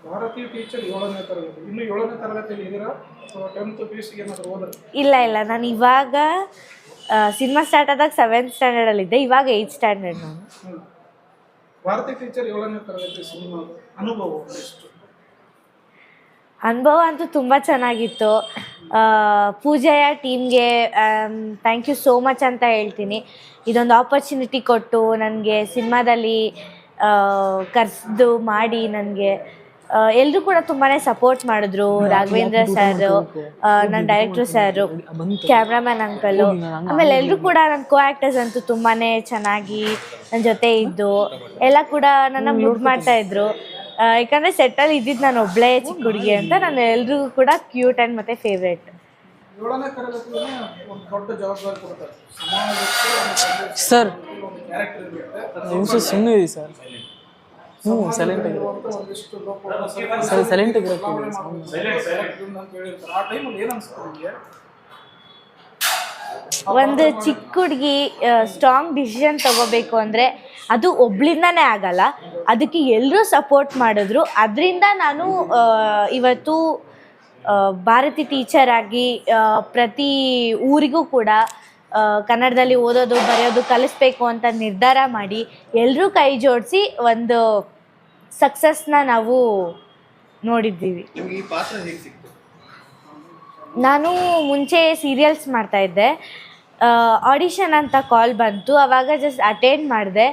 ಭಾರತೀಯ ಟೀಚರ್ 7ನೇ ತರಗತಿ. ಇನ್ನು 7ನೇ ತರಗತಿಯಲ್ಲಿ ಇದ್ದೀರಾ ಅಥವಾ 10th PUC ಏನಾದರೂ ಹೋದ್ರೆ? ಇಲ್ಲ ನಾನು ಇವಾಗ ಸಿನಿಮಾ ಸ್ಟಾರ್ಟ್ ಆದಾಗ 7th ಸ್ಟ್ಯಾಂಡರ್ಡಲ್ಲಿದ್ದೆ, ಇವಾಗ 8th ಸ್ಟ್ಯಾಂಡರ್ಡ್ ನಾನು. ಭಾರತೀಯ ಟೀಚರ್ 7ನೇ ತರಗತಿ ಸಿನಿಮಾ ಅನುಭವ ಎಷ್ಟು? ಅನುಭವ ಅಂತೂ ತುಂಬ ಚೆನ್ನಾಗಿತ್ತು. ಪೂಜೆಯ ಟೀಮ್ಗೆ ಥ್ಯಾಂಕ್ ಯು ಸೋ ಮಚ್ ಅಂತ ಹೇಳ್ತೀನಿ. ಇದೊಂದು ಆಪರ್ಚುನಿಟಿ ಕೊಟ್ಟು ನನಗೆ ಸಿನಿಮಾದಲ್ಲಿ ಕರೆದು ಮಾಡಿ ನನಗೆ ಎಲ್ಲರೂ ಕೂಡ ತುಂಬಾ ಸಪೋರ್ಟ್ ಮಾಡಿದ್ರು. ರಾಘವೇಂದ್ರ ಸರು, ನನ್ನ ಡೈರೆಕ್ಟ್ರು ಸರು, ಕ್ಯಾಮ್ರಾಮ್ಯಾನ್ ಅಂಕಲು, ಆಮೇಲೆ ಎಲ್ಲರೂ ಕೂಡ ನನ್ನ ಕೋ ಆ್ಯಕ್ಟರ್ಸ್ ಅಂತೂ ತುಂಬಾ ಚೆನ್ನಾಗಿ ನನ್ನ ಜೊತೆ ಇದ್ದು ಎಲ್ಲ ಕೂಡ ನನ್ನ ಮುದ್ದು ಮಾಡ್ತಾಯಿದ್ರು. ಯಾಕಂದರೆ ಸೆಟ್ಟಲ್ಲಿ ಇದ್ದಿದ್ದು ನಾನು ಒಬ್ಬಳೇ ಚಿಕ್ಕ ಹುಡುಗಿ ಅಂತ ನಾನು ಎಲ್ರಿಗೂ ಕೂಡ ಕ್ಯೂಟ್ ಆ್ಯಂಡ್ ಮತ್ತು ಫೇವ್ರೇಟ್. 7ನೇ ತರಗತಿಯಲ್ಲಿ ಒಂದು ದೊಡ್ಡ ಜವಾಬ್ದಾರಿ ಕೊಡ್ತಾರೆ ಸಮಾಜಕ್ಕೆ. ಸರ್ ಕ್ಯಾರೆಕ್ಟರ್ ಇರುತ್ತೆ, ನಿಮಿಷ ಸುಮ್ಮನೆ ಇದೆ ಸರ್. ಸೈಲೆಂಟ್ ಆಗಿ ಸರ್, ಸೈಲೆಂಟ್ ಆಗಿ ಅಂತ ಹೇಳಿರ್ತಾರೆ. ಆ ಟೈಮಲ್ಲಿ ಏನು ಅನಿಸ್ತು ನಿಮಗೆ? ಒಂದು ಚಿಕ್ಕ ಹುಡುಗಿ ಸ್ಟ್ರಾಂಗ್ ಡಿಸಿಷನ್ ತಗೋಬೇಕು ಅಂದರೆ ಅದು ಒಬ್ಳಿಂದನೇ ಆಗಲ್ಲ, ಅದಕ್ಕೆ ಎಲ್ಲರೂ ಸಪೋರ್ಟ್ ಮಾಡಿದ್ರು. ಅದರಿಂದ ನಾನು ಇವತ್ತು ಭಾರತಿ ಟೀಚರ್ ಆಗಿ ಪ್ರತಿ ಊರಿಗೂ ಕೂಡ ಕನ್ನಡದಲ್ಲಿ ಓದೋದು ಬರೆಯೋದು ಕಲಿಸ್ಬೇಕು ಅಂತ ನಿರ್ಧಾರ ಮಾಡಿ ಎಲ್ಲರೂ ಕೈ ಜೋಡಿಸಿ ಒಂದು ಸಕ್ಸಸ್ನ ನಾವು ನೋಡಿದ್ದೀವಿ. ಈ ಪಾತ್ರ ಹೇಗೆ ಸಿಕ್ತು? ನಾನು ಮುಂಚೆ ಸೀರಿಯಲ್ಸ್ ಮಾಡ್ತಾಯಿದ್ದೆ. ಆಡಿಷನ್ ಅಂತ ಕಾಲ್ ಬಂತು, ಆವಾಗ ಜಸ್ಟ್ ಅಟೆಂಡ್ ಮಾಡಿದೆ.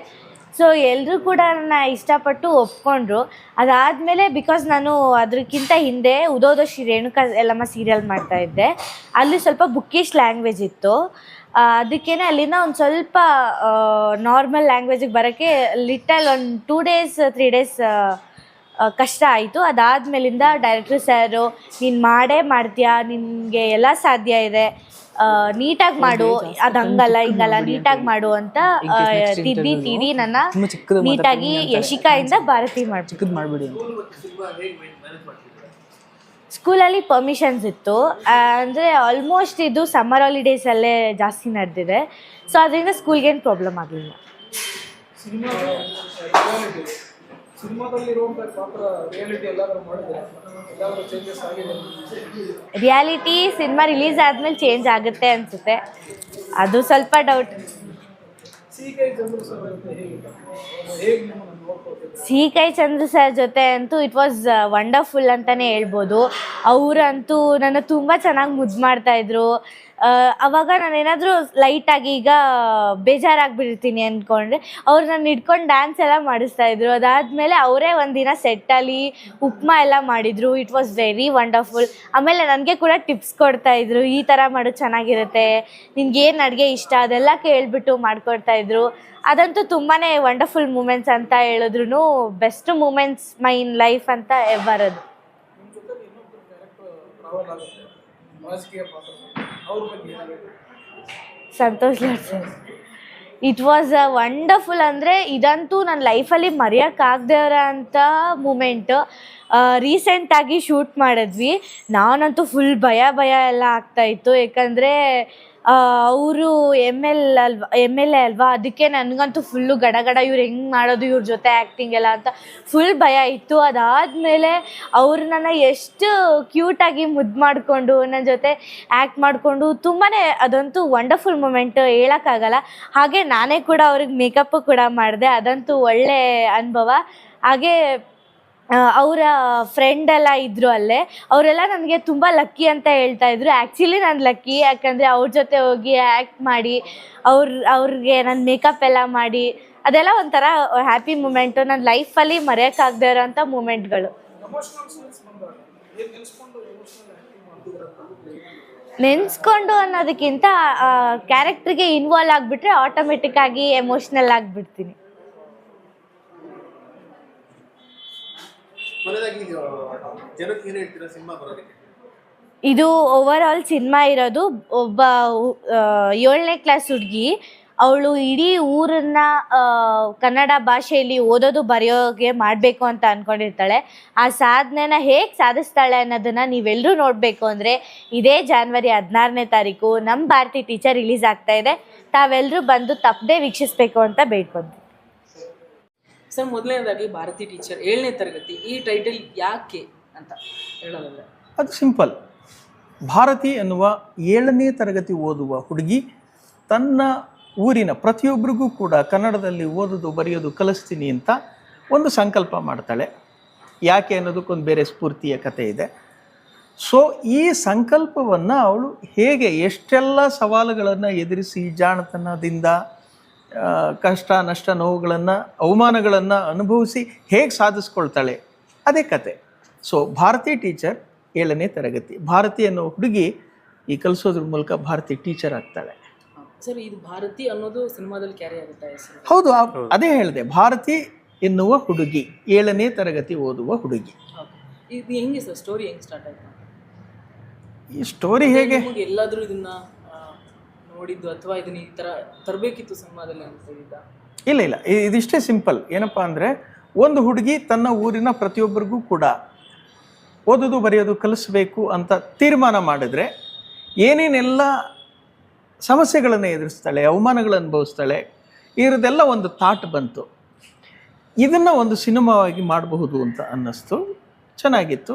ಸೊ ಎಲ್ಲರೂ ಕೂಡ ನನ್ನ ಇಷ್ಟಪಟ್ಟು ಒಪ್ಕೊಂಡ್ರು. ಅದಾದಮೇಲೆ ಬಿಕಾಸ್ ನಾನು ಅದಕ್ಕಿಂತ ಹಿಂದೆ ಉದೋದೋ ಶ್ರೀ ರೇಣುಕಾ ಎಲ್ಲಮ್ಮ ಸೀರಿಯಲ್ ಮಾಡ್ತಾಯಿದ್ದೆ, ಅಲ್ಲಿ ಸ್ವಲ್ಪ ಬುಕ್ಕಿಶ್ ಲ್ಯಾಂಗ್ವೇಜ್ ಇತ್ತು. ಅದಕ್ಕೇ ಅಲ್ಲಿಂದ ಒಂದು ಸ್ವಲ್ಪ ನಾರ್ಮಲ್ ಲ್ಯಾಂಗ್ವೇಜಿಗೆ ಬರೋಕ್ಕೆ ಲಿಟಲ್ ಒಂದು 2 days 3 days ಕಷ್ಟ ಆಯಿತು. ಅದಾದಮೇಲಿಂದ ಡೈರೆಕ್ಟ್ರು ಸರು, ನೀನು ಮಾಡೇ ಮಾಡ್ತೀಯಾ, ನಿನಗೆ ಎಲ್ಲ ಸಾಧ್ಯ ಇದೆ, ನೀಟಾಗಿ ಮಾಡು, ಅದು ಹಂಗಲ್ಲ ಹಿಂಗಲ್ಲ ನೀಟಾಗಿ ಮಾಡು ಅಂತ ತಿದ್ದಿ ನನ್ನ ನೀಟಾಗಿ ಯಶಿಕಾಯಿಂದ ಭಾರತಿ ಮಾಡಿಬಿಡಿ. ಸ್ಕೂಲಲ್ಲಿ ಪರ್ಮಿಷನ್ಸ್ ಇತ್ತು, ಅಂದರೆ ಆಲ್ಮೋಸ್ಟ್ ಇದು ಸಮ್ಮರ್ ಹಾಲಿಡೇಸಲ್ಲೇ ಜಾಸ್ತಿ ನಡೆದಿದೆ. ಸೊ ಅದರಿಂದ ಸ್ಕೂಲ್ಗೇನು ಪ್ರಾಬ್ಲಮ್ ಆಗಲಿಲ್ಲ. ರಿಯಾಲಿಟಿ ಸಿನಿಮಾ ರಿಲೀಸ್ ಆದಮೇಲೆ ಚೇಂಜ್ ಆಗುತ್ತೆ ಅನಿಸುತ್ತೆ, ಅದು ಸ್ವಲ್ಪ ಡೌಟ್. ಸಿ ಕೈ ಚಂದ್ರು ಸರ್ ಜೊತೆ ಅಂತೂ ಇಟ್ ವಾಸ್ ವಂಡರ್ಫುಲ್ ಅಂತಲೇ ಹೇಳ್ಬೋದು. ಅವರಂತೂ ನನ್ನ ತುಂಬ ಚೆನ್ನಾಗಿ ಮುದ್ದು ಮಾಡ್ತಾಯಿದ್ರು. ಆವಾಗ ನಾನೇನಾದರೂ ಲೈಟಾಗಿ ಈಗ ಬೇಜಾರಾಗಿಬಿಡ್ತೀನಿ ಅಂದ್ಕೊಂಡ್ರೆ ಅವ್ರು ನನ್ನ ಹಿಡ್ಕೊಂಡು ಡ್ಯಾನ್ಸ್ ಎಲ್ಲ ಮಾಡಿಸ್ತಾಯಿದ್ರು. ಅದಾದಮೇಲೆ ಅವರೇ ಒಂದಿನ ಸೆಟ್ಟಲ್ಲಿ ಉಪ್ಮಾ ಎಲ್ಲ ಮಾಡಿದರು. It was very wonderful. ಆಮೇಲೆ ನನಗೆ ಕೂಡ ಟಿಪ್ಸ್ ಕೊಡ್ತಾಯಿದ್ರು, ಈ ಥರ ಮಾಡೋದು ಚೆನ್ನಾಗಿರುತ್ತೆ, ನಿನ್ಗೇನು ಅಡುಗೆ ಇಷ್ಟ ಅದೆಲ್ಲ ಕೇಳಿಬಿಟ್ಟು ಮಾಡಿಕೊಡ್ತಾಯಿದ್ರು. ಅದಂತೂ ತುಂಬಾ ವಂಡರ್ಫುಲ್ ಮೂಮೆಂಟ್ಸ್ ಅಂತ ಹೇಳಿದ್ರು, best moments my in life ಅಂತ ಬರೋದು. Santosh Lad sir, it was a wonderful. ಅಂದರೆ ಇದಂತೂ ನನ್ನ ಲೈಫಲ್ಲಿ ಮರೆಯೋಕ್ಕಾಗದೇ ಇರೋ ಅಂಥ ಮೂಮೆಂಟು. ರೀಸೆಂಟಾಗಿ ಶೂಟ್ ಮಾಡಿದ್ವಿ, ನಾನಂತೂ ಫುಲ್ ಭಯ ಎಲ್ಲ ಆಗ್ತಾಯಿತ್ತು. ಯಾಕಂದರೆ ಅವರು ಎಮ್ ಎಲ್ ಎ ಅಲ್ವಾ, ಅದಕ್ಕೆ ನನಗಂತೂ ಫುಲ್ಲು ಗಡ ಇವ್ರು ಹೆಂಗೆ ಮಾಡೋದು ಇವ್ರ ಜೊತೆ ಆ್ಯಕ್ಟಿಂಗ್ ಎಲ್ಲ ಅಂತ ಫುಲ್ ಭಯ ಇತ್ತು. ಅದಾದಮೇಲೆ ಅವರು ನನ್ನ ಎಷ್ಟು ಕ್ಯೂಟಾಗಿ ಮುದ್ದು ಮಾಡಿಕೊಂಡು ನನ್ನ ಜೊತೆ ಆ್ಯಕ್ಟ್ ಮಾಡಿಕೊಂಡು ತುಂಬಾ ಅದಂತೂ ವಂಡರ್ಫುಲ್ ಮೂಮೆಂಟು, ಹೇಳೋಕ್ಕಾಗಲ್ಲ. ಹಾಗೆ ನಾನೇ ಕೂಡ ಅವ್ರಿಗೆ ಮೇಕಪ್ಪು ಕೂಡ ಮಾಡಿದೆ, ಅದಂತೂ ಒಳ್ಳೆ ಅನುಭವ. ಹಾಗೆ ಅವರ ಫ್ರೆಂಡ್ ಎಲ್ಲ ಇದ್ದರು ಅಲ್ಲೇ, ಅವರೆಲ್ಲ ನನಗೆ ತುಂಬ ಲಕ್ಕಿ ಅಂತ ಹೇಳ್ತಾಯಿದ್ರು. ಆ್ಯಕ್ಚುಲಿ ನಾನು ಲಕ್ಕಿ, ಯಾಕಂದರೆ ಅವ್ರ ಜೊತೆ ಹೋಗಿ ಆ್ಯಕ್ಟ್ ಮಾಡಿ ಅವ್ರಿಗೆ ನಾನು ಮೇಕಪ್ ಎಲ್ಲ ಮಾಡಿ ಅದೆಲ್ಲ ಒಂಥರ ಹ್ಯಾಪಿ ಮೂಮೆಂಟು, ನನ್ನ ಲೈಫಲ್ಲಿ ಮರೆಯೋಕ್ಕಾಗದೇ ಇರೋಂಥ ಮೂಮೆಂಟ್ಗಳು. ನೆನೆಸ್ಕೊಂಡು ಅನ್ನೋದಕ್ಕಿಂತ ಕ್ಯಾರೆಕ್ಟ್ರಿಗೆ ಇನ್ವಾಲ್ವ್ ಆಗಿಬಿಟ್ರೆ ಆಟೋಮೆಟಿಕ್ಕಾಗಿ ಎಮೋಷ್ನಲ್ ಆಗಿಬಿಡ್ತೀನಿ. ಇದು ಓವರ್ ಆಲ್ ಸಿನಿಮಾ ಇರೋದು, ಒಬ್ಬ 7ನೇ ಕ್ಲಾಸ್ ಹುಡುಗಿ, ಅವಳು ಇಡೀ ಊರನ್ನ ಕನ್ನಡ ಭಾಷೆಯಲ್ಲಿ ಓದೋದು ಬರೆಯೋಗೆ ಮಾಡಬೇಕು ಅಂತ ಅಂದ್ಕೊಂಡಿರ್ತಾಳೆ. ಆ ಸಾಧನೆನ ಹೇಗೆ ಸಾಧಿಸ್ತಾಳೆ ಅನ್ನೋದನ್ನು ನೀವೆಲ್ಲರೂ ನೋಡಬೇಕು ಅಂದರೆ ಇದೇ January 16ನೇ ತಾರೀಕು ನಮ್ಮ ಭಾರತಿ ಟೀಚರ್ ರಿಲೀಸ್ ಆಗ್ತಾಯಿದೆ. ತಾವೆಲ್ಲರೂ ಬಂದು ತಪ್ಪದೆ ವೀಕ್ಷಿಸಬೇಕು ಅಂತ ಬೇಡ್ಕೊತೀನಿ. ಸರ್ ಮೊದಲನೇದಾಗಿ ಭಾರತಿ ಟೀಚರ್ 7ನೇ ತರಗತಿ ಈ ಟೈಟಲ್ ಯಾಕೆ ಅಂತ ಹೇಳೋದಾದ್ರೆ? ಅದು ಸಿಂಪಲ್. ಭಾರತಿ ಎನ್ನುವ 7ನೇ ತರಗತಿ ಓದುವ ಹುಡುಗಿ ತನ್ನ ಊರಿನ ಪ್ರತಿಯೊಬ್ಬರಿಗೂ ಕೂಡ ಕನ್ನಡದಲ್ಲಿ ಓದೋದು ಬರೆಯೋದು ಕಲಿಸ್ತೀನಿ ಅಂತ ಒಂದು ಸಂಕಲ್ಪ ಮಾಡ್ತಾಳೆ. ಯಾಕೆ ಅನ್ನೋದಕ್ಕೊಂದು ಬೇರೆ ಸ್ಫೂರ್ತಿಯ ಕಥೆ ಇದೆ. ಸೊ ಈ ಸಂಕಲ್ಪವನ್ನು ಅವಳು ಹೇಗೆ ಎಷ್ಟೆಲ್ಲ ಸವಾಲುಗಳನ್ನು ಎದುರಿಸಿ ಜಾಣತನದಿಂದ ಕಷ್ಟ ನಷ್ಟ ನೋವುಗಳನ್ನು ಅವಮಾನಗಳನ್ನು ಅನುಭವಿಸಿ ಹೇಗೆ ಸಾಧಿಸ್ಕೊಳ್ತಾಳೆ ಅದೇ ಕತೆ. ಸೊ ಭಾರತಿ ಟೀಚರ್ 7ನೇ ತರಗತಿ. ಭಾರತಿ ಅನ್ನೋ ಹುಡುಗಿ ಈ ಕಲಿಸೋದ್ರ ಮೂಲಕ ಭಾರತಿ ಟೀಚರ್ ಆಗ್ತಾಳೆ. ಸರ್ ಇದು ಭಾರತಿ ಅನ್ನೋದು ಸಿನಿಮಾದಲ್ಲಿ ಕ್ಯಾರಿ ಆಗುತ್ತೆ ಹೆಸರು? ಹೌದು, ಅದೇ ಹೇಳಿದೆ. ಭಾರತಿ ಎನ್ನುವ ಹುಡುಗಿ 7ನೇ ತರಗತಿ ಓದುವ ಹುಡುಗಿ. ಇದು ಹೆಂಗೆ ಸರ್ ಸ್ಟೋರಿ ಹೆಂಗೆ ಸ್ಟಾರ್ಟ್ ಆಯ್ತು? ಈ ಸ್ಟೋರಿ ಹೇಗೆ ಎಲ್ಲಾದರೂ ಇದನ್ನ ನೋಡಿದ್ದು ಅಥವಾ ಇದನ್ನ ಈ ಥರ ತರಬೇಕಿತ್ತು ಸಿನಿಮಾದಲ್ಲಿ ಅಂತ ಇದ್ದ? ಇಲ್ಲ, ಇದಿಷ್ಟೇ ಸಿಂಪಲ್. ಏನಪ್ಪ ಅಂದರೆ, ಒಂದು ಹುಡುಗಿ ತನ್ನ ಊರಿನ ಪ್ರತಿಯೊಬ್ಬರಿಗೂ ಕೂಡ ಓದೋದು ಬರೆಯೋದು ಕಲಿಸ್ಬೇಕು ಅಂತ ತೀರ್ಮಾನ ಮಾಡಿದ್ರೆ ಏನೇನೆಲ್ಲ ಸಮಸ್ಯೆಗಳನ್ನು ಎದುರಿಸ್ತಾಳೆ, ಅವಮಾನಗಳನ್ನು ಅನುಭವಿಸ್ತಾಳೆ, ಇರೋದೆಲ್ಲ ಒಂದು ಥಾಟ್ ಬಂತು. ಇದನ್ನು ಒಂದು ಸಿನಿಮಾವಾಗಿ ಮಾಡಬಹುದು ಅಂತ ಅನ್ನಿಸ್ತು. ಚೆನ್ನಾಗಿತ್ತು.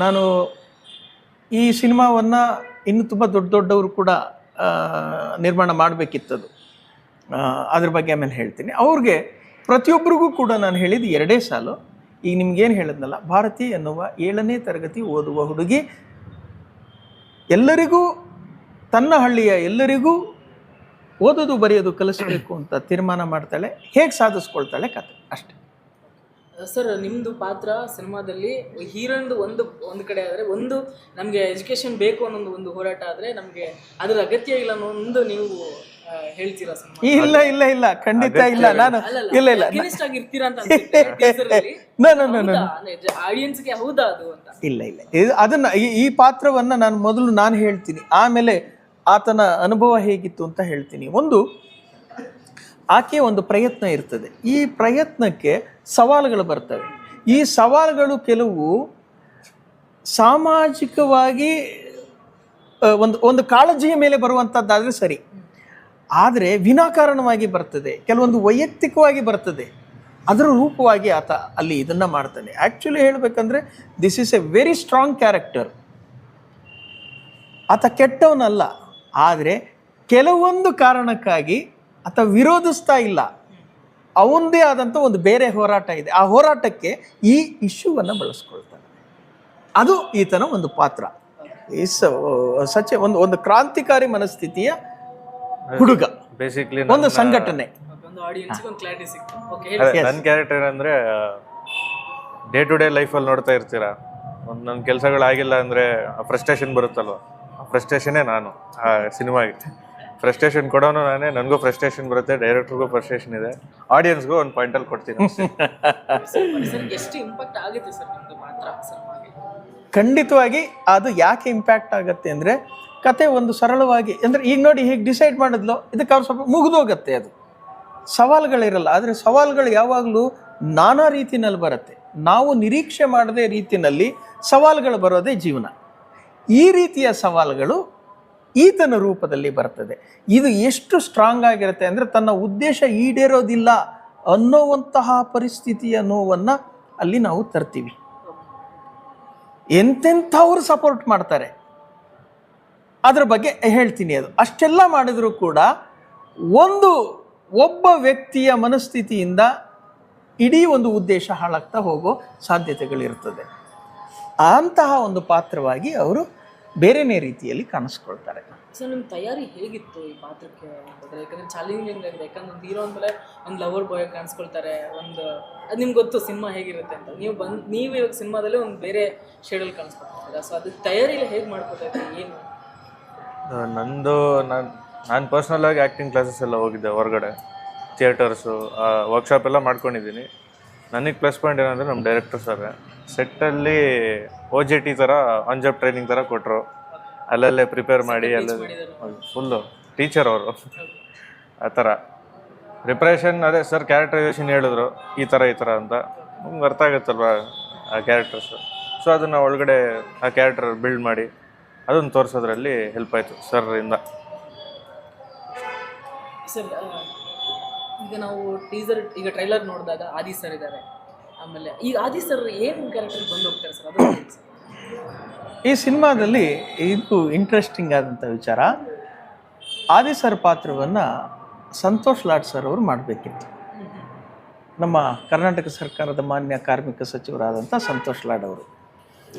ನಾನು ಈ ಸಿನಿಮಾವನ್ನು ಇನ್ನೂ ತುಂಬ ದೊಡ್ಡವರು ಕೂಡ ನಿರ್ಮಾಣ ಮಾಡಬೇಕಿತ್ತದು. ಅದ್ರ ಬಗ್ಗೆ ಆಮೇಲೆ ಹೇಳ್ತೀನಿ. ಅವ್ರಿಗೆ ಪ್ರತಿಯೊಬ್ಬರಿಗೂ ಕೂಡ ನಾನು ಹೇಳಿದ್ದು 2 ಸಾಲು. ಈಗ ನಿಮ್ಗೇನು ಹೇಳಿದ್ನಲ್ಲ, ಭಾರತಿ ಎನ್ನುವ 7ನೇ ತರಗತಿ ಓದುವ ಹುಡುಗಿ ಎಲ್ಲರಿಗೂ, ತನ್ನ ಹಳ್ಳಿಯ ಎಲ್ಲರಿಗೂ ಓದೋದು ಬರೆಯೋದು ಕಲಿಸಬೇಕು ಅಂತ ತೀರ್ಮಾನ ಮಾಡ್ತಾಳೆ. ಹೇಗೆ ಸಾಧಿಸ್ಕೊಳ್ತಾಳೆ ಕತೆ ಅಷ್ಟೆ. ಸರ್ ನಿಮ್ಮದು ಪಾತ್ರ ಸಿನಿಮಾದಲ್ಲಿ ಹೀರೋನ್ದು ಒಂದು ಕಡೆ ಆದರೆ, ಒಂದು ನಮಗೆ ಎಜುಕೇಷನ್ ಬೇಕು ಅನ್ನೋ ಒಂದು ಹೋರಾಟ ಆದರೆ ನಮಗೆ ಅದರ ಅಗತ್ಯ ಇಲ್ಲ ಅನ್ನೋ ಒಂದು ನೀವು ಹೇಳ್ತೀರಾ ಸಿನಿಮಾ? ಇಲ್ಲ, ಖಂಡಿತ ಇಲ್ಲ. ನಾನು ಇಲ್ಲ ಆಗಿರ್ತೀರಾ ಅಂತ ಆಡಿಯನ್ಸ್ಗೆ ಹೌದಾ ಅದು ಅಂತ? ಇಲ್ಲ, ಅದನ್ನ ಈ ಪಾತ್ರವನ್ನು ನಾನು ಹೇಳ್ತೀನಿ, ಆಮೇಲೆ ಆತನ ಅನುಭವ ಹೇಗಿತ್ತು ಅಂತ ಹೇಳ್ತೀನಿ. ಆಕೆ ಒಂದು ಪ್ರಯತ್ನ ಇರ್ತದೆ. ಈ ಪ್ರಯತ್ನಕ್ಕೆ ಸವಾಲುಗಳು ಬರ್ತವೆ. ಈ ಸವಾಲುಗಳು ಕೆಲವು ಸಾಮಾಜಿಕವಾಗಿ ಒಂದು ಕಾಳಜಿಯ ಮೇಲೆ ಬರುವಂಥದ್ದಾದರೆ ಸರಿ, ಆದರೆ ವಿನಾಕಾರಣವಾಗಿ ಬರ್ತದೆ, ಕೆಲವೊಂದು ವೈಯಕ್ತಿಕವಾಗಿ ಬರ್ತದೆ. ಅದರ ರೂಪವಾಗಿ ಆತ ಅಲ್ಲಿ ಇದನ್ನು ಮಾಡ್ತಾನೆ. ಆ್ಯಕ್ಚುಲಿ ಹೇಳಬೇಕಂದ್ರೆ this is A very strong character. ಆತ ಕೆಟ್ಟವನಲ್ಲ, ಆದರೆ ಕೆಲವೊಂದು ಕಾರಣಕ್ಕಾಗಿ ಆತ ವಿರೋಧಿಸ್ತಾ ಇಲ್ಲ. ಅವನದೇ ಆದಂಥ ಒಂದು ಬೇರೆ ಹೋರಾಟ ಇದೆ. ಆ ಹೋರಾಟಕ್ಕೆ ಈ ಇಶ್ಯೂವನ್ನು ಬಳಸ್ಕೊಳ್ತಾನೆ. ಅದು ಈತನ ಒಂದು ಪಾತ್ರ. ಒಂದು ಕ್ರಾಂತಿಕಾರಿ ಮನಸ್ಥಿತಿಯ ಹುಡುಗ, ಬೇಸಿಕ್ಲಿ ಒಂದು ಸಂಘಟನೆ. ನನ್ನ ಕ್ಯಾರೆಕ್ಟರ್ ಅಂದರೆ ಡೇ ಟು ಡೇ ಲೈಫಲ್ಲಿ ನೋಡ್ತಾ ಇರ್ತೀರಾ, ಒಂದು ನನ್ನ ಕೆಲಸಗಳಾಗಿಲ್ಲ ಅಂದರೆ ಫ್ರಸ್ಟ್ರೇಷನ್ ಬರುತ್ತಲ್ವ, ಆ ಫ್ರಸ್ಟ್ರೇಷನ್ನೇ ನಾನು ಆ ಸಿನಿಮಾಗೆ. ಫ್ರಸ್ಟ್ರೇಷನ್ ಕೊಡೋನು ನಾನೇ, ನನಗೂ ಫ್ರಸ್ಟ್ರೇಷನ್ ಬರುತ್ತೆ, ಡೈರೆಕ್ಟರ್ಗೂ ಫ್ರಸ್ಟ್ರೇಷನ್ ಇದೆ, ಆಡಿಯನ್ಸ್ಗೂ ಒಂದು ಪಾಯಿಂಟಲ್ಲಿ ಕೊಡ್ತೀನಿ. ಎಷ್ಟು ಇಂಪ್ಯಾಕ್ಟ್ ಆಗುತ್ತೆ ಸರ್ ನಿಮ್ಮದು ಪಾತ್ರ ಸಿನಿಮಾಗೆ? ಖಂಡಿತವಾಗಿ ಅದು ಯಾಕೆ ಇಂಪ್ಯಾಕ್ಟ್ ಆಗುತ್ತೆ ಅಂದರೆ, ಕತೆ ಒಂದು ಸರಳವಾಗಿ, ಅಂದರೆ ಈಗ ನೋಡಿ ಹೀಗೆ ಡಿಸೈಡ್ ಮಾಡಿದ್ಲು, ಇದಕ್ಕೆ ಅವ್ರು ಸ್ವಲ್ಪ ಮುಗಿದೋಗತ್ತೆ. ಅದು ಸವಾಲುಗಳಿರಲ್ಲ, ಆದರೆ ಸವಾಲುಗಳು ಯಾವಾಗಲೂ ನಾನಾ ರೀತಿಯಲ್ಲಿ ಬರುತ್ತೆ. ನಾವು ನಿರೀಕ್ಷೆ ಮಾಡದೆ ರೀತಿಯಲ್ಲಿ ಸವಾಲುಗಳು ಬರೋದೇ ಜೀವನ. ಈ ರೀತಿಯ ಸವಾಲುಗಳು ಈತನ ರೂಪದಲ್ಲಿ ಬರ್ತದೆ. ಇದು ಎಷ್ಟು ಸ್ಟ್ರಾಂಗ್ ಆಗಿರುತ್ತೆ ಅಂದರೆ, ತನ್ನ ಉದ್ದೇಶ ಈಡೇರೋದಿಲ್ಲ ಅನ್ನೋವಂತಹ ಪರಿಸ್ಥಿತಿಯ ನೋವನ್ನು ಅಲ್ಲಿ ನಾವು ತರ್ತೀವಿ. ಎಂತೆಂಥವ್ರು ಸಪೋರ್ಟ್ ಮಾಡ್ತಾರೆ, ಅದ್ರ ಬಗ್ಗೆ ಹೇಳ್ತೀನಿ. ಅದು ಅಷ್ಟೆಲ್ಲ ಮಾಡಿದರೂ ಕೂಡ ಒಬ್ಬ ವ್ಯಕ್ತಿಯ ಮನಸ್ಥಿತಿಯಿಂದ ಇಡೀ ಒಂದು ಉದ್ದೇಶ ಹಾಳಾಗ್ತಾ ಹೋಗೋ ಸಾಧ್ಯತೆಗಳಿರ್ತದೆ. ಅಂತಹ ಒಂದು ಪಾತ್ರವಾಗಿ ಅವರು ಬೇರೆನೇ ರೀತಿಯಲ್ಲಿ ಕಾಣಿಸ್ಕೊಳ್ತಾರೆ. ಸರ್ ನಿಮ್ಮ ತಯಾರಿ ಹೇಗಿತ್ತು ಈ ಪಾತ್ರಕ್ಕೆ? ಯಾಕಂದರೆ ಚಾಲೆಂಜಿಂಗ್ ಆಗಿದೆ. ಯಾಕಂದ್ರೆ ಒಂದು ಹೀರೋ ಅಂದಮೇಲೆ ಒಂದು ಲವರ್ ಬಾಯ್ ಕಾಣಿಸ್ಕೊಳ್ತಾರೆ, ಅದು ನಿಮ್ಗೆ ಗೊತ್ತು ಸಿನಿಮಾ ಹೇಗಿರುತ್ತೆ ಅಂತ. ನೀವು ಇವಾಗ ಸಿನಿಮಾದಲ್ಲಿ ಒಂದು ಬೇರೆ ಶೇಡಲ್ಲಿ ಕಾಣಿಸ್ಕೊಳ್ತೀರಾ. ಸೊ ಅದು ತಯಾರಿಯಲ್ಲಿ ಹೇಗೆ ಮಾಡ್ಕೊತಾ ಇದ್ದೀರಿ? ಏನು ನಾನು ಪರ್ಸ್ನಲಾಗಿ ಆ್ಯಕ್ಟಿಂಗ್ ಕ್ಲಾಸಸ್ ಎಲ್ಲ ಹೋಗಿದ್ದೆ, ಹೊರಗಡೆ ಥಿಯೇಟರ್ಸು ವರ್ಕ್ಶಾಪ್ ಎಲ್ಲ ಮಾಡ್ಕೊಂಡಿದ್ದೀನಿ. ನನಗೆ ಪ್ಲಸ್ ಪಾಯಿಂಟ್ ಏನಂದರೆ, ನಮ್ಮ ಡೈರೆಕ್ಟರ್ ಸರ್ ಸೆಟ್ಟಲ್ಲಿ OJT ಥರ ಆನ್ ಜಾಬ್ ಟ್ರೈನಿಂಗ್ ಥರ ಕೊಟ್ಟರು. ಅಲ್ಲಲ್ಲೇ ಪ್ರಿಪೇರ್ ಮಾಡಿ ಫುಲ್ಲು ಟೀಚರ್ ಅವರು ಆ ಥರ ಪ್ರಿಪ್ರೇಷನ್. ಅದೇ ಸರ್ ಕ್ಯಾರೆಕ್ಟರೈಸೇಷನ್ ಹೇಳಿದ್ರು, ಈ ಥರ ಅಂತ ನಮ್ಗೆ ಅರ್ಥ ಆಗುತ್ತಲ್ವ ಆ ಕ್ಯಾರೆಕ್ಟರ್ಸು. ಸೊ ಅದನ್ನು ಒಳಗಡೆ ಆ ಕ್ಯಾರೆಕ್ಟರ್ ಬಿಲ್ಡ್ ಮಾಡಿ ಅದನ್ನು ತೋರಿಸೋದ್ರಲ್ಲಿ ಹೆಲ್ಪ್ ಆಯಿತು ಸರ್ ಇಂದ. ಸರ್ ಈಗ ನಾವು ಟೀಸರ್ ಈಗ ಟ್ರೈಲರ್ ನೋಡಿದಾಗ ಆದಿ ಸರ್ ಇದ್ದಾರೆ, ಆಮೇಲೆ ಈಗ ಆದಿ ಸರ್ ಏನು ಕ್ಯಾರೆಕ್ಟರ್ ಬಂದು ಹೋಗ್ತಾರೆ ಸರ್ ಅದು ಹೇಳಿ ಸರ್. ಈ ಸಿನಿಮಾದಲ್ಲಿ ಇದು ಇಂಟ್ರೆಸ್ಟಿಂಗ್ ಆದಂಥ ವಿಚಾರ, ಆದಿ ಸರ್ ಪಾತ್ರವನ್ನು ಸಂತೋಷ್ ಲಾಡ್ ಸರ್ ಅವರು ಮಾಡಬೇಕಿತ್ತು. ನಮ್ಮ ಕರ್ನಾಟಕ ಸರ್ಕಾರದ ಮಾನ್ಯ ಕಾರ್ಮಿಕ ಸಚಿವರಾದಂಥ ಸಂತೋಷ್ ಲಾಡ್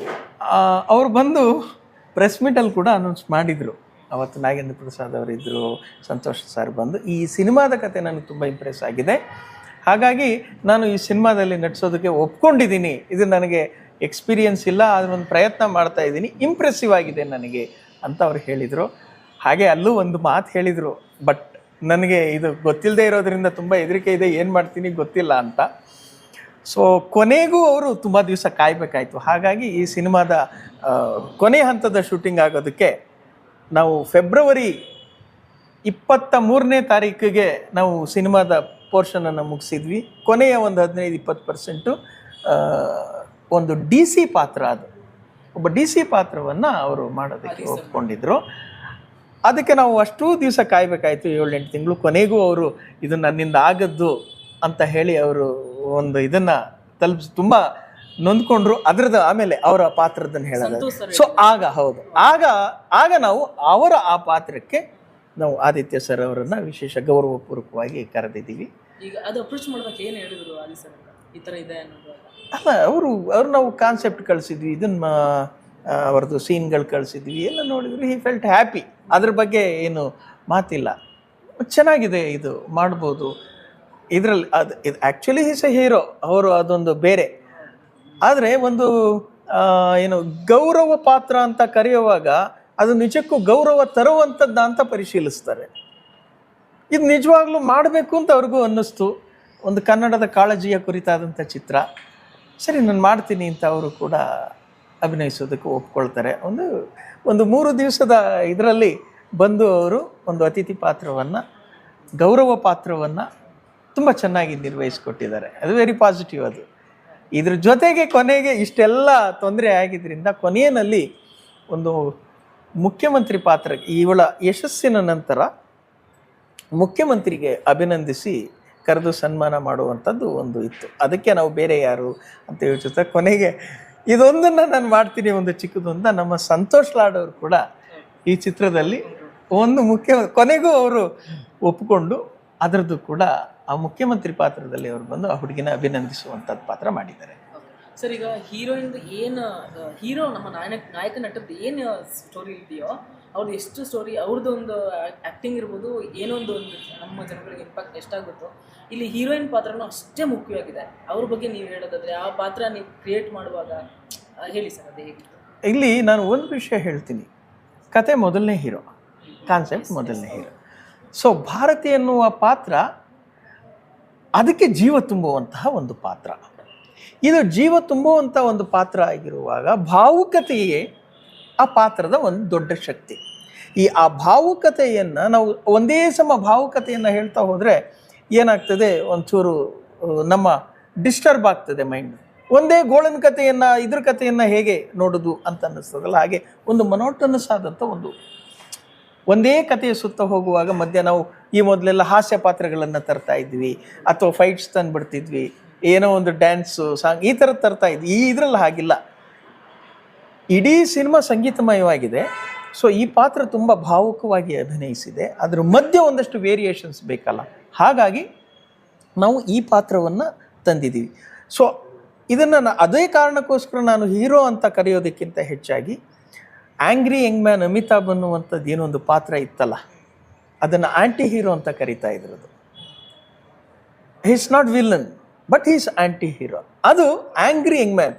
ಅವರು ಬಂದು ಪ್ರೆಸ್ ಮೀಟಲ್ಲಿ ಕೂಡ ಅನೌನ್ಸ್ ಮಾಡಿದರು. ಅವತ್ತು ನಾಗೇಂದ್ರ ಪ್ರಸಾದ್ ಅವರಿದ್ದರು, ಸಂತೋಷ್ ಸರ್ ಬಂದು ಈ ಸಿನಿಮಾದ ಕತೆ ನನಗೆ ತುಂಬ ಇಂಪ್ರೆಸ್ ಆಗಿದೆ, ಹಾಗಾಗಿ ನಾನು ಈ ಸಿನಿಮಾದಲ್ಲಿ ನಟಿಸೋದಕ್ಕೆ ಒಪ್ಕೊಂಡಿದ್ದೀನಿ, ಇದು ನನಗೆ ಎಕ್ಸ್ಪೀರಿಯನ್ಸ್ ಇಲ್ಲ, ಆದರೆ ಒಂದು ಪ್ರಯತ್ನ ಮಾಡ್ತಾ ಇದ್ದೀನಿ, ಇಂಪ್ರೆಸಿವ್ ಆಗಿದೆ ನನಗೆ ಅಂತ ಅವ್ರು ಹೇಳಿದರು. ಹಾಗೆ ಅಲ್ಲೂ ಒಂದು ಮಾತು ಹೇಳಿದರು, ಬಟ್ ನನಗೆ ಇದು ಗೊತ್ತಿಲ್ಲದೆ ಇರೋದ್ರಿಂದ ತುಂಬ ಹೆದರಿಕೆ ಇದೆ, ಏನು ಮಾಡ್ತೀನಿ ಗೊತ್ತಿಲ್ಲ ಅಂತ. ಸೊ ಕೊನೆಗೂ ಅವರು ತುಂಬ ದಿವಸ ಕಾಯಬೇಕಾಯಿತು. ಹಾಗಾಗಿ ಈ ಸಿನಿಮಾದ ಕೊನೆ ಹಂತದ ಶೂಟಿಂಗ್ ಆಗೋದಕ್ಕೆ ನಾವು ಫೆಬ್ರವರಿ 23ನೇ ತಾರೀಕಿಗೆ ನಾವು ಸಿನಿಮಾದ ಪೋರ್ಷನನ್ನು ಮುಗಿಸಿದ್ವಿ. ಕೊನೆಯ ಒಂದು 15-20% ಒಂದು DC ಪಾತ್ರ, ಅದು ಒಬ್ಬ DC ಪಾತ್ರವನ್ನು ಅವರು ಮಾಡೋದಕ್ಕೆ ಒಪ್ಕೊಂಡಿದ್ರು. ಅದಕ್ಕೆ ನಾವು ಅಷ್ಟೂ ದಿವಸ ಕಾಯಬೇಕಾಯಿತು, 7-8 ತಿಂಗಳು. ಕೊನೆಗೂ ಅವರು ಇದು ನನ್ನಿಂದ ಆಗದ್ದು ಅಂತ ಹೇಳಿ ಅವರು ಒಂದು ಇದನ್ನು ತಲುಪಿಸಿ ತುಂಬ ನೊಂದ್ಕೊಂಡ್ರು. ಅದರದ್ದು ಆಮೇಲೆ ಅವರ ಪಾತ್ರದನ್ನು ಹೇಳೋದು. ಸೊ ಆಗ ನಾವು ಅವರ ಆ ಪಾತ್ರಕ್ಕೆ ನಾವು ಆದಿತ್ಯ ಸರ್ ಅವರನ್ನು ವಿಶೇಷ ಗೌರವಪೂರ್ವಕವಾಗಿ ಕರೆದಿದ್ದೀವಿ. ಈಗ ಅದು ಅಪ್ರೋಚ್ ಮಾಡೋದಕ್ಕೆ ಏನು ಹೇಳಿದ್ರು ಆದಿ ಸರ್, ಈ ಥರ ಇದೆ ಅನ್ನೋದು? ಅಲ್ಲ, ಅವರು ನಾವು ಕಾನ್ಸೆಪ್ಟ್ ಕಳಿಸಿದ್ವಿ, ಇದನ್ನು ಅವ್ರದ್ದು ಸೀನ್ಗಳು ಕಳಿಸಿದ್ವಿ, ಎಲ್ಲ ನೋಡಿದ್ರು. ಹಿ ಫೆಲ್ಟ್ ಹ್ಯಾಪಿ, ಅದ್ರ ಬಗ್ಗೆ ಏನು ಮಾತಿಲ್ಲ, ಚೆನ್ನಾಗಿದೆ, ಇದು ಮಾಡ್ಬೋದು. ಇದರಲ್ಲಿ ಇದು ಆ್ಯಕ್ಚುಲಿ ಈಸ್ ಎ ಹೀರೋ, ಅವರು ಅದೊಂದು ಬೇರೆ. ಆದರೆ ಒಂದು ಏನು ಗೌರವ ಪಾತ್ರ ಅಂತ ಕರೆಯುವಾಗ ಅದು ನಿಜಕ್ಕೂ ಗೌರವ ತರುವಂಥದ್ದು ಅಂತ ಪರಿಶೀಲಿಸ್ತಾರೆ. ಇದು ನಿಜವಾಗ್ಲೂ ಮಾಡಬೇಕು ಅಂತ ಅವ್ರಿಗೂ ಅನ್ನಿಸ್ತು. ಒಂದು ಕನ್ನಡದ ಕಾಳಜಿಯ ಕುರಿತಾದಂಥ ಚಿತ್ರ, ಸರಿ ನಾನು ಮಾಡ್ತೀನಿ ಅಂತ ಅವರು ಕೂಡ ಅಭಿನಯಿಸೋದಕ್ಕೆ ಒಪ್ಕೊಳ್ತಾರೆ. ಒಂದು 3 ದಿವಸದ ಇದರಲ್ಲಿ ಬಂದು ಅವರು ಒಂದು ಅತಿಥಿ ಪಾತ್ರವನ್ನು, ಗೌರವ ಪಾತ್ರವನ್ನು ತುಂಬ ಚೆನ್ನಾಗಿ ನಿರ್ವಹಿಸಿಕೊಟ್ಟಿದ್ದಾರೆ. ಅದು ವೆರಿ ಪಾಸಿಟಿವ್. ಅದು ಇದ್ರ ಜೊತೆಗೆ ಕೊನೆಗೆ ಇಷ್ಟೆಲ್ಲ ತೊಂದರೆ ಆಗಿದ್ದರಿಂದ ಕೊನೆಯಲ್ಲಿ ಒಂದು ಮುಖ್ಯಮಂತ್ರಿ ಪಾತ್ರ, ಇವಳ ಯಶಸ್ಸಿನ ನಂತರ ಮುಖ್ಯಮಂತ್ರಿಗೆ ಅಭಿನಂದಿಸಿ ಕರೆದು ಸನ್ಮಾನ ಮಾಡುವಂಥದ್ದು ಒಂದು ಇತ್ತು. ಅದಕ್ಕೆ ನಾವು ಬೇರೆ ಯಾರು ಅಂತ ಯೋಚಿಸ್ತಾ ಕೊನೆಗೆ ಇದೊಂದನ್ನು ನಾನು ಮಾಡ್ತೀನಿ, ಒಂದು ಚಿಕ್ಕದೊಂದು. ನಮ್ಮ ಸಂತೋಷ್ ಲಾಡ್ ಅವರು ಕೂಡ ಈ ಚಿತ್ರದಲ್ಲಿ ಒಂದು ಕೊನೆಗೂ ಅವರು ಒಪ್ಪಿಕೊಂಡು ಅದರದ್ದು ಕೂಡ ಆ ಮುಖ್ಯಮಂತ್ರಿ ಪಾತ್ರದಲ್ಲಿ ಅವರು ಬಂದು ಆ ಹುಡುಗಿನ ಅಭಿನಂದಿಸುವಂಥದ್ದು ಪಾತ್ರ ಮಾಡಿದ್ದಾರೆ. ಸರ್, ಈಗ ಹೀರೋಯಿಂದ ಏನು ಹೀರೋ ನಮ್ಮ ನಾಯಕ ನಟದ್ದು ಏನು ಸ್ಟೋರಿ ಇದೆಯೋ ಅವ್ರದ್ದು ಎಷ್ಟು ಸ್ಟೋರಿ, ಅವ್ರದ್ದು ಒಂದು ಆ್ಯಕ್ಟಿಂಗ್ ಇರ್ಬೋದು, ಏನೋ ಒಂದು ನಮ್ಮ ಜನಗಳಿಗೆ ಇಂಪ್ಯಾಕ್ಟ್ ಎಷ್ಟಾಗುತ್ತೋ, ಇಲ್ಲಿ ಹೀರೋಯಿನ್ ಪಾತ್ರನೂ ಅಷ್ಟೇ ಮುಖ್ಯವಾಗಿದೆ. ಅವ್ರ ಬಗ್ಗೆ ನೀವು ಹೇಳೋದಾದರೆ ಆ ಪಾತ್ರ ನೀವು ಕ್ರಿಯೇಟ್ ಮಾಡುವಾಗ ಹೇಳಿ ಸರ್, ಅದು ಹೇಗಿತ್ತು? ಇಲ್ಲಿ ನಾನು ಒಂದು ವಿಷಯ ಹೇಳ್ತೀನಿ. ಕತೆ ಮೊದಲನೇ ಹೀರೋ, ಕಾನ್ಸೆಪ್ಟ್ ಮೊದಲನೇ ಹೀರೋ. ಸೊ ಭಾರತಿ ಎನ್ನುವ ಪಾತ್ರ ಅದಕ್ಕೆ ಜೀವ ತುಂಬುವಂತಹ ಒಂದು ಪಾತ್ರ. ಇದು ಜೀವ ತುಂಬುವಂಥ ಒಂದು ಪಾತ್ರ ಆಗಿರುವಾಗ ಭಾವುಕತೆಯೇ ಆ ಪಾತ್ರದ ಒಂದು ದೊಡ್ಡ ಶಕ್ತಿ. ಆ ಭಾವುಕತೆಯನ್ನು ನಾವು ಒಂದೇ ಸಮ ಭಾವುಕತೆಯನ್ನು ಹೇಳ್ತಾ ಹೋದರೆ ಏನಾಗ್ತದೆ, ಒಂಚೂರು ನಮ್ಮ ಡಿಸ್ಟರ್ಬ್ ಆಗ್ತದೆ ಮೈಂಡ್. ಒಂದೇ ಗೋಳನ ಕಥೆಯನ್ನು, ಇದ್ರ ಕಥೆಯನ್ನು ಹೇಗೆ ನೋಡೋದು ಅಂತ ಅನ್ನಿಸ್ತದಲ್ಲ, ಹಾಗೆ ಒಂದು ಮೊನೋಟನಸ್ ಆದಂಥ ಒಂದೇ ಕಥೆಯ ಸುತ್ತ ಹೋಗುವಾಗ ಮಧ್ಯ ನಾವು ಈ ಮೊದಲೆಲ್ಲ ಹಾಸ್ಯ ಪಾತ್ರಗಳನ್ನು ತರ್ತಾ ಇದ್ವಿ, ಅಥವಾ ಫೈಟ್ಸ್ ತಂದುಬಿಡ್ತಿದ್ವಿ, ಏನೋ ಒಂದು ಡ್ಯಾನ್ಸು ಸಾಂಗ್ ಈ ಥರ ತರ್ತಾ ಇದ್ವಿ. ಇದರಲ್ಲಿ ಹಾಗಿಲ್ಲ, ಇಡೀ ಸಿನಿಮಾ ಸಂಗೀತಮಯವಾಗಿದೆ. ಸೊ ಈ ಪಾತ್ರ ತುಂಬ ಭಾವುಕವಾಗಿ ಅಭಿನಯಿಸಿದೆ. ಅದ್ರ ಮಧ್ಯೆ ಒಂದಷ್ಟು ವೇರಿಯೇಷನ್ಸ್ ಬೇಕಲ್ಲ, ಹಾಗಾಗಿ ನಾವು ಈ ಪಾತ್ರವನ್ನು ತಂದಿದ್ದೀವಿ. ಸೊ ಇದನ್ನು ಅದೇ ಕಾರಣಕ್ಕೋಸ್ಕರ ನಾನು ಹೀರೋ ಅಂತ ಕರೆಯೋದಕ್ಕಿಂತ ಹೆಚ್ಚಾಗಿ ಆ್ಯಂಗ್ರಿ ಯಂಗ್ ಮ್ಯಾನ್ ಅಮಿತಾಬ್ ಅನ್ನುವಂಥದ್ದು ಏನೊಂದು ಪಾತ್ರ ಇತ್ತಲ್ಲ, ಅದನ್ನು ಆ್ಯಂಟಿ ಹೀರೋ ಅಂತ ಕರಿತಾ ಇದ್ರದು. Is not villain but is anti hero. ಅದು ಆ್ಯಂಗ್ರಿ ಯಂಗ್ ಮ್ಯಾನ್,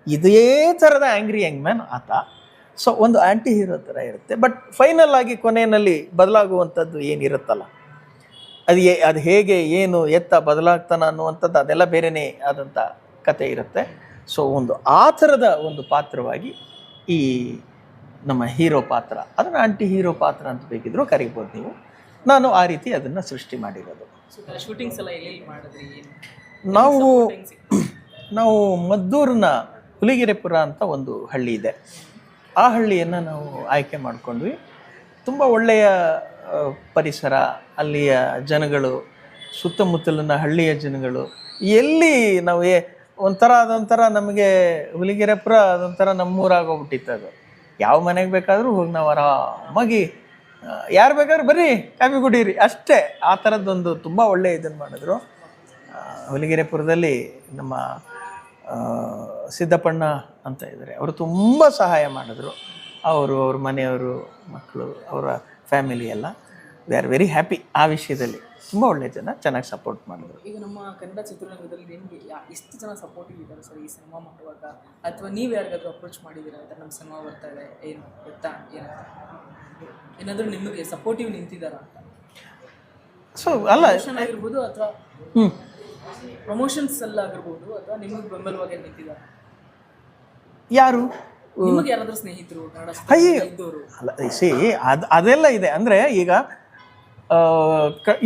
ಇದೇ ಥರದ ಆ್ಯಂಗ್ರಿ ಯಂಗ್ ಮ್ಯಾನ್ ಆತ. ಸೊ ಒಂದು ಆ್ಯಂಟಿ ಹೀರೋ ಥರ ಇರುತ್ತೆ. ಬಟ್ ಫೈನಲ್ ಆಗಿ ಕೊನೆಯಲ್ಲಿ ಬದಲಾಗುವಂಥದ್ದು ಏನಿರುತ್ತಲ್ಲ, ಅದು ಹೇಗೆ ಏನು ಎತ್ತ ಬದಲಾಗ್ತಾನ ಅನ್ನುವಂಥದ್ದು ಅದೆಲ್ಲ ಬೇರೆಯೇ ಆದಂಥ ಕತೆ ಇರುತ್ತೆ. ಸೊ ಆ ಥರದ ಒಂದು ಪಾತ್ರವಾಗಿ ಈ ನಮ್ಮ ಹೀರೋ ಪಾತ್ರ, ಅದನ್ನು ಆಂಟಿ ಹೀರೋ ಪಾತ್ರ ಅಂತ ಬೇಕಿದ್ರೂ ಕರಿಬೋದು ನೀವು. ನಾನು ಆ ರೀತಿ ಅದನ್ನು ಸೃಷ್ಟಿ ಮಾಡಿರೋದು. ಶೂಟಿಂಗ್ಸ್ ಎಲ್ಲ ಎಲ್ಲಿ ಮಾಡಿದ್ರಿ? ನಾವು ಮದ್ದೂರಿನ ಹುಲಿಗೆರೆಪುರ ಅಂತ ಒಂದು ಹಳ್ಳಿ ಇದೆ, ಆ ಹಳ್ಳಿಯನ್ನು ನಾವು ಆಯ್ಕೆ ಮಾಡಿಕೊಂಡ್ವಿ. ತುಂಬ ಒಳ್ಳೆಯ ಪರಿಸರ, ಅಲ್ಲಿಯ ಜನಗಳು ಸುತ್ತಮುತ್ತಲಿನ ಹಳ್ಳಿಯ ಜನಗಳು ಎಲ್ಲಿ ನಾವು ಅದೊಂಥರ ನಮಗೆ ಹುಲಿಗೆರೆಪುರ ಅದೊಂಥರ ನಮ್ಮೂರಾಗೋಗ್ಬಿಟ್ಟಿತ್ತು ಅದು. ಯಾವ ಮನೆಗೆ ಬೇಕಾದರೂ ಹೋಗಿ ನಾವು ಆರಾಮಾಗಿ ಯಾರು ಬೇಕಾದ್ರೂ ಬರ್ರಿ ಕಾಫಿ ಕುಡೀರಿ ಅಷ್ಟೇ, ಆ ಥರದ್ದೊಂದು ತುಂಬ ಒಳ್ಳೆಯ ಇದನ್ನು ಮಾಡಿದ್ರು. ಹುಲಿಗೆರೆಪುರದಲ್ಲಿ ನಮ್ಮ ಸಿದ್ದಪ್ಪಣ್ಣ ಅಂತ ಇದ್ದಾರೆ, ಅವರು ತುಂಬ ಸಹಾಯ ಮಾಡಿದ್ರು. ಅವ್ರ ಮನೆಯವರು, ಮಕ್ಕಳು, ಅವರ ಫ್ಯಾಮಿಲಿ ಎಲ್ಲ ವಿ ಆರ್ ವೆರಿ ಹ್ಯಾಪಿ ಆ ವಿಷಯದಲ್ಲಿ. ತುಂಬ ಒಳ್ಳೆಯ ಜನ, ಚೆನ್ನಾಗಿ ಸಪೋರ್ಟ್ ಮಾಡಿದ್ರು. ಈಗ ನಮ್ಮ ಕನ್ನಡ ಚಿತ್ರರಂಗದಲ್ಲಿ ನಿಮಗೆ ಎಷ್ಟು ಜನ ಸಪೋರ್ಟಿವ್ ಇದ್ದಾರೆ ಸರ್ ಈ ಸಿನಿಮಾ ಮಾಡುವಾಗ? ಅಥವಾ ನೀವು ಯಾರಿಗಾದ್ರೂ ಅಪ್ರೋಚ್ ಮಾಡಿದ್ದೀರಾ ಈ ಥರ ನಮ್ಮ ಸಿನಿಮಾ ಬರ್ತಾ ಇದೆ ಏನು ಗೊತ್ತಾ ಏನಾದರೂ ನಿಮಗೆ ಸಪೋರ್ಟಿವ್ ನಿಂತಿದ್ದಾರಾ ಅಂತ? ಸೊ ಅಲ್ಲ ಆಗಿರ್ಬೋದು ಅಥವಾ ಪ್ರಮೋಷನ್ಸ್ ಎಲ್ಲ ಆಗಿರ್ಬೋದು, ಅಥವಾ ನಿಮಗೆ ಬೆಂಬಲವಾಗಿ ನಿಂತಿದ್ದಾರೆ ಯಾರು? ನಿಮಗೆ ಯಾರಾದರೂ ಸ್ನೇಹಿತರು ಕನ್ನಡ ಇದ್ದವರು? ಅಲ್ಲ ಅದೆಲ್ಲ ಇದೆ. ಅಂದರೆ ಈಗ